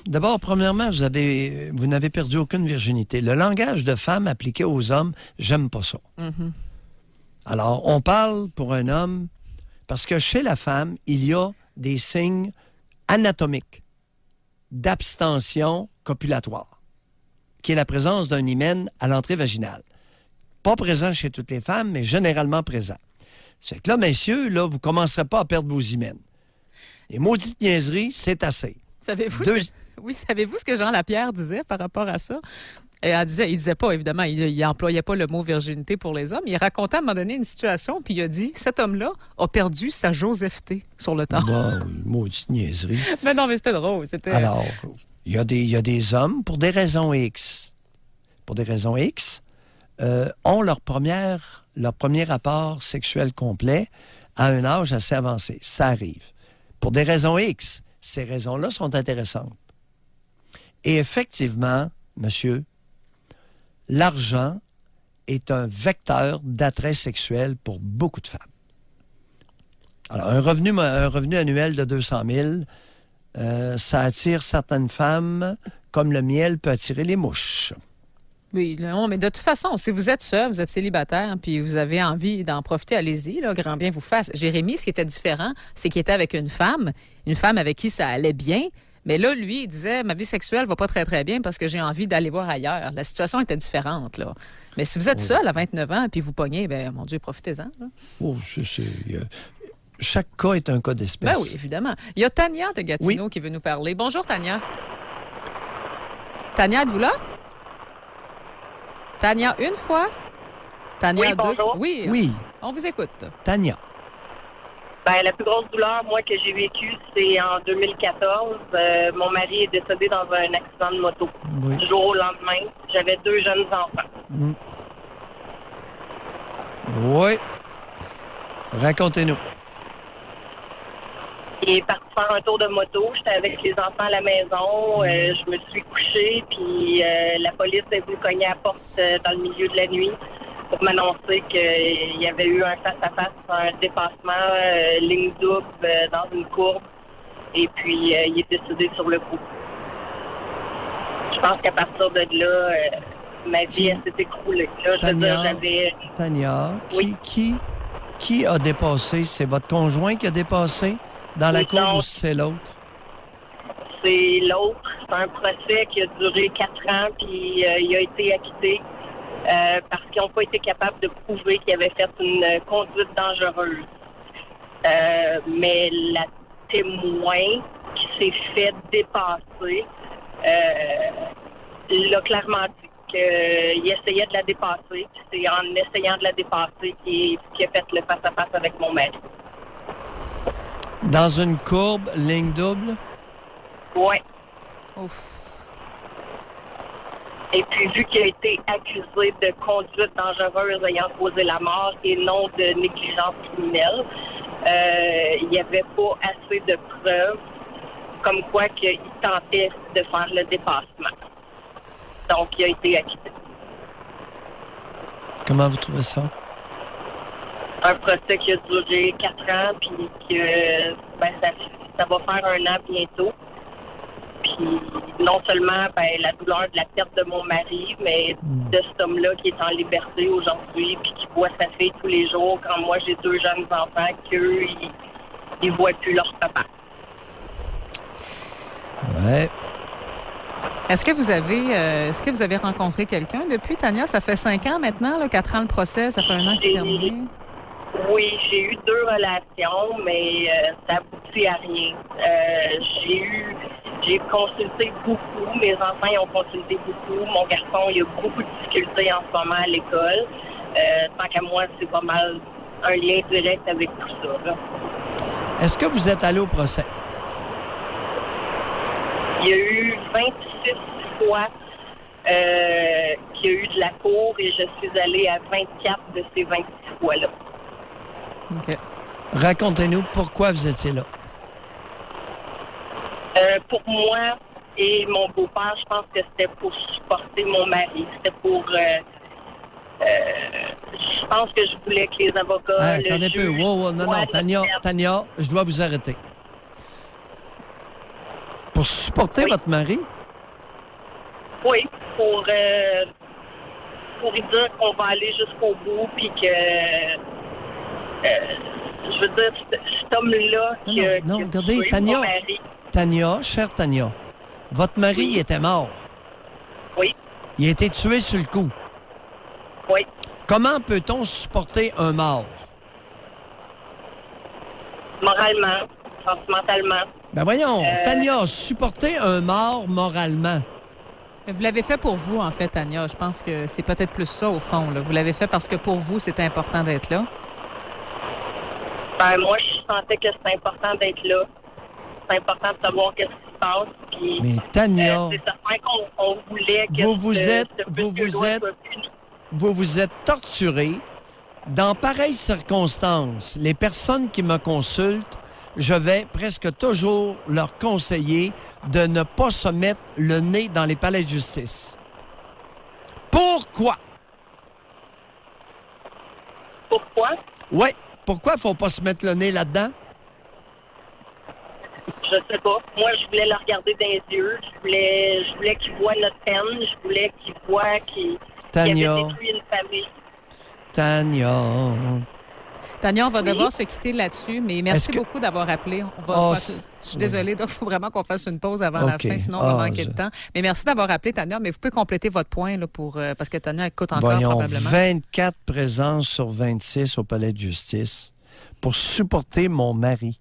D'abord, premièrement, vous n'avez perdu aucune virginité. Le langage de femme appliqué aux hommes, j'aime pas ça. Mm-hmm. Alors, on parle pour un homme parce que chez la femme, il y a des signes anatomique d'abstention copulatoire, qui est la présence d'un hymen à l'entrée vaginale. Pas présent chez toutes les femmes, mais généralement présent. C'est que là, messieurs, là, vous ne commencerez pas à perdre vos hymens. Les maudites niaiseries, c'est assez. Savez-vous ce que Jean Lapierre disait par rapport à ça? Et il disait pas, évidemment, il employait pas le mot virginité pour les hommes. Il racontait à un moment donné une situation, puis il a dit, cet homme-là a perdu sa Josepheté sur le temps. Bon, maudite niaiserie. Mais non, mais c'était drôle. Alors, il y a des hommes, pour des raisons X, ont leur premier rapport sexuel complet à un âge assez avancé. Ça arrive. Pour des raisons X, ces raisons-là sont intéressantes. Et effectivement, monsieur, l'argent est un vecteur d'attrait sexuel pour beaucoup de femmes. Alors, un revenu annuel de 200 000, ça attire certaines femmes comme le miel peut attirer les mouches. Oui, non, mais de toute façon, si vous êtes seul, vous êtes célibataire, puis vous avez envie d'en profiter, allez-y, là, grand bien vous fasse. Jérémy, ce qui était différent, c'est qu'il était avec une femme avec qui ça allait bien. Mais là, lui, il disait, ma vie sexuelle va pas très, très bien parce que j'ai envie d'aller voir ailleurs. La situation était différente, là. Mais si vous êtes seul à 29 ans puis vous pognez, mon Dieu, profitez-en. Là. Oh, chaque cas est un cas d'espèce. Ben oui, évidemment. Il y a Tania de Gatineau qui veut nous parler. Bonjour, Tania. Tania, êtes-vous là? Tania, une fois? Tania, deux fois? Oui. On vous écoute. Tania. La plus grosse douleur, moi, que j'ai vécue, c'est en 2014. Mon mari est décédé dans un accident de moto. Oui. Du jour au lendemain, j'avais 2 jeunes enfants. Oui. Racontez-nous. Il est parti faire un tour de moto. J'étais avec les enfants à la maison. Je me suis couchée, puis la police est venue cogner à la porte dans le milieu de la nuit pour m'annoncer qu'il y avait eu un face-à-face, un dépassement, ligne double dans une courbe. Et puis, il est décédé sur le coup. Je pense qu'à partir de là, ma vie s'est écroulée. Là, Tania, oui. qui a dépassé? C'est votre conjoint qui a dépassé dans la courbe ou c'est l'autre? C'est l'autre. C'est un procès qui a duré 4 ans, puis il a été acquitté. Parce qu'ils n'ont pas été capables de prouver qu'il avait fait une conduite dangereuse. Mais la témoin qui s'est fait dépasser l'a clairement dit qu'il essayait de la dépasser. C'est en essayant de la dépasser qu'il a fait le face-à-face avec mon mari. Dans une courbe, ligne double? Oui. Ouf. Et puis, vu qu'il a été accusé de conduite dangereuse ayant causé la mort et non de négligence criminelle, il n'y avait pas assez de preuves comme quoi qu'il tentait de faire le dépassement. Donc, il a été acquitté. Comment vous trouvez ça? Un procès qui a duré 4 ans, puis que ça va faire 1 an bientôt. Puis non seulement la douleur de la perte de mon mari, mais de cet homme-là qui est en liberté aujourd'hui puis qui voit sa fille tous les jours quand moi j'ai 2 jeunes enfants qu'eux, ils voient plus leur papa. Ouais. Est-ce que vous avez rencontré quelqu'un depuis, Tania? Ça fait 5 ans maintenant, là, 4 ans le procès, ça fait 1 an que c'est terminé. Oui, j'ai eu 2 relations, mais ça aboutit à rien. J'ai consulté beaucoup. Mes enfants ils ont consulté beaucoup. Mon garçon, il a beaucoup de difficultés en ce moment à l'école. tant qu'à moi, c'est pas mal un lien direct avec tout ça. Là. Est-ce que vous êtes allé au procès? Il y a eu 26 fois qu'il y a eu de la cour et je suis allée à 24 de ces 26 fois-là. OK. Racontez-nous pourquoi vous étiez là. Pour moi et mon beau-père, je pense que c'était pour supporter mon mari. C'était pour... je pense que je voulais que les avocats... Attendez un peu. Wow, non, Tania, je dois vous arrêter. Pour supporter votre mari? Oui, pour lui dire qu'on va aller jusqu'au bout, puis que... je veux dire, cet homme-là qui a regardez, tué mon mari... Chère Tania, votre mari il était mort. Oui. Il a été tué sur le coup. Oui. Comment peut-on supporter un mort? Moralement, sentimentalement. Ben voyons, Tania, supporter un mort moralement. Vous l'avez fait pour vous, en fait, Tania. Je pense que c'est peut-être plus ça, au fond. Là. Vous l'avez fait parce que pour vous, c'était important d'être là. Ben, moi, je sentais que c'était important d'être là. C'est important de savoir qu'est-ce qui se passe. Puis, mais Tania... c'est certain qu'on voulait que vous vous êtes torturé. Dans pareilles circonstances, les personnes qui me consultent, je vais presque toujours leur conseiller de ne pas se mettre le nez dans les palais de justice. Pourquoi? Pourquoi? Oui. Pourquoi il ne faut pas se mettre le nez là-dedans? Je sais pas. Moi, je voulais le regarder dans les yeux. Je voulais qu'il voie notre peine. Je voulais qu'il voie qu'il avait détruit une famille. Tania, on va devoir se quitter là-dessus, mais merci beaucoup d'avoir appelé. Je suis désolée, donc il faut vraiment qu'on fasse une pause avant la fin, sinon on va manquer de temps. Mais merci d'avoir appelé, Tania, mais vous pouvez compléter votre point là, parce que Tania écoute encore probablement. 24 présences sur 26 au palais de justice pour supporter mon mari.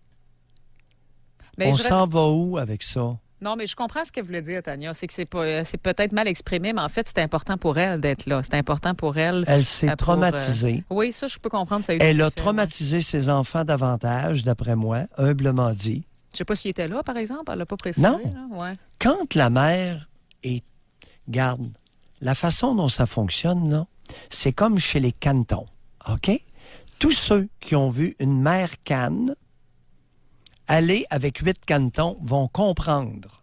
Mais on s'en va où avec ça? Non, mais je comprends ce qu'elle voulait dire, Tania. C'est que c'est peut-être mal exprimé, mais en fait, c'est important pour elle d'être là. C'est important pour elle. Elle s'est traumatisée. Oui, ça, je peux comprendre. Elle a traumatisé ses enfants davantage, d'après moi, humblement dit. Je sais pas s'il était là, par exemple. Elle l'a pas précisé. Non. Là. Ouais. Quand la mère est... Garde, la façon dont ça fonctionne, là, c'est comme chez les canetons. OK? Tous ceux qui ont vu une mère canne aller avec 8 canetons vont comprendre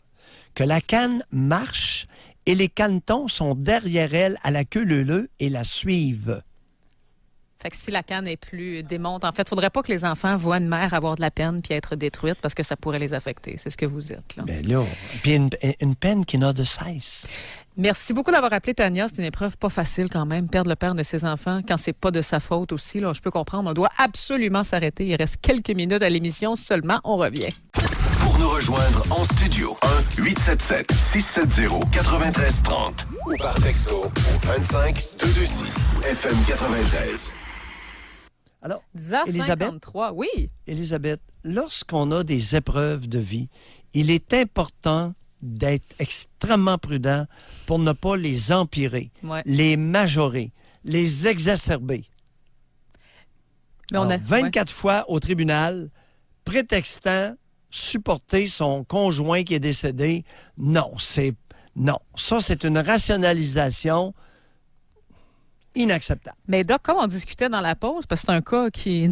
que la canne marche et les canetons sont derrière elle à la queue leu-leu et la suivent. Fait que si la canne est plus démonte, en fait, il ne faudrait pas que les enfants voient une mère avoir de la peine puis être détruite parce que ça pourrait les affecter. C'est ce que vous êtes, là. Bien là, puis une peine qui n'a de cesse. Merci beaucoup d'avoir appelé, Tania. C'est une épreuve pas facile quand même, perdre le père de ses enfants quand c'est pas de sa faute aussi. Là, je peux comprendre. On doit absolument s'arrêter. Il reste quelques minutes à l'émission seulement. On revient. Pour nous rejoindre en studio, 1-877-670-9330 ou par texto au 25-226 FM 93. Alors, 10h53, oui. Élisabeth, lorsqu'on a des épreuves de vie, il est important d'être extrêmement prudent pour ne pas les empirer, les majorer, les exacerber. Mais alors, 24 fois au tribunal, prétextant supporter son conjoint qui est décédé. Non. Ça, c'est une rationalisation inacceptable. Mais Doc, comme on discutait dans la pause, parce que c'est un cas qui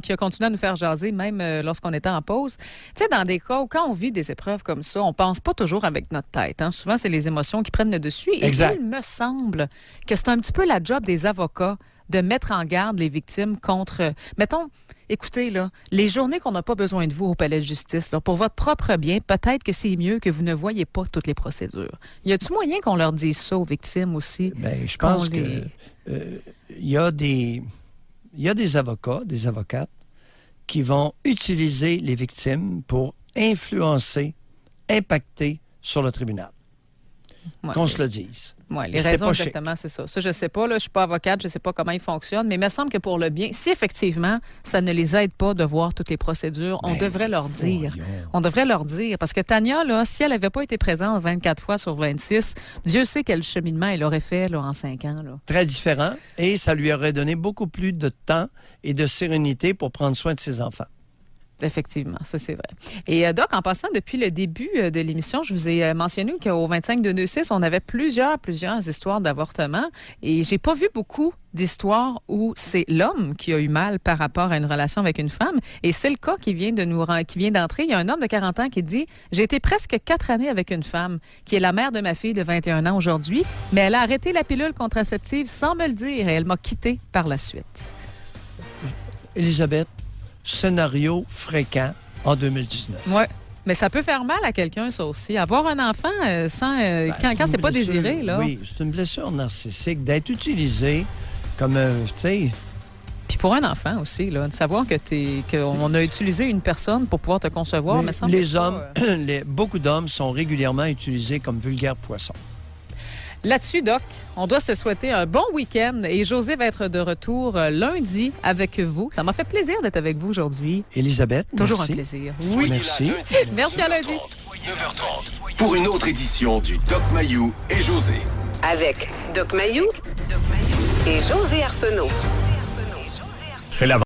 a continué à nous faire jaser, même lorsqu'on était en pause, tu sais, dans des cas où quand on vit des épreuves comme ça, on pense pas toujours avec notre tête. Hein? Souvent, c'est les émotions qui prennent le dessus. Exact. Et il me semble que c'est un petit peu la job des avocats de mettre en garde les victimes contre... Mettons, écoutez, là, les journées qu'on n'a pas besoin de vous au palais de justice, là, pour votre propre bien, peut-être que c'est mieux que vous ne voyez pas toutes les procédures. Y a-t-il moyen qu'on leur dise ça aux victimes aussi? Bien, je pense que y a des avocats, des avocates qui vont utiliser les victimes pour influencer, impacter sur le tribunal. Ouais. Qu'on se le dise. Oui, les C'est raisons pas exactement, c'est ça. Ça, je ne sais pas. Là, je ne suis pas avocate, je ne sais pas comment ils fonctionnent, mais il me semble que pour le bien, si effectivement, ça ne les aide pas de voir toutes les procédures, on devrait leur dire. On devrait leur dire. Parce que Tania, là, si elle n'avait pas été présente 24 fois sur 26, Dieu sait quel cheminement elle aurait fait là, en 5 ans. Là. Très différent. Et ça lui aurait donné beaucoup plus de temps et de sérénité pour prendre soin de ses enfants. Effectivement, ça c'est vrai. Et Doc, en passant, depuis le début de l'émission, je vous ai mentionné qu'au 25-226, on avait plusieurs histoires d'avortement et j'ai pas vu beaucoup d'histoires où c'est l'homme qui a eu mal par rapport à une relation avec une femme. Et c'est le cas qui vient d'entrer. Il y a un homme de 40 ans qui dit « J'ai été presque 4 années avec une femme qui est la mère de ma fille de 21 ans aujourd'hui, mais elle a arrêté la pilule contraceptive sans me le dire et elle m'a quitté par la suite. » Élisabeth, scénario fréquent en 2019. Oui, mais ça peut faire mal à quelqu'un, ça aussi. Avoir un enfant quand c'est pas désiré, là. Oui, c'est une blessure narcissique d'être utilisé comme, tu sais... Puis pour un enfant aussi, là, de savoir qu'on a utilisé une personne pour pouvoir te concevoir, me semble les hommes, beaucoup d'hommes sont régulièrement utilisés comme vulgaires poissons. Là-dessus, Doc, on doit se souhaiter un bon week-end et José va être de retour lundi avec vous. Ça m'a fait plaisir d'être avec vous aujourd'hui. Élisabeth, toujours merci. Un plaisir. Oui, merci. Merci à lundi. 9h30 pour une autre édition du Doc Mayou et José. Avec Doc Mayou et José Arsenault. C'est la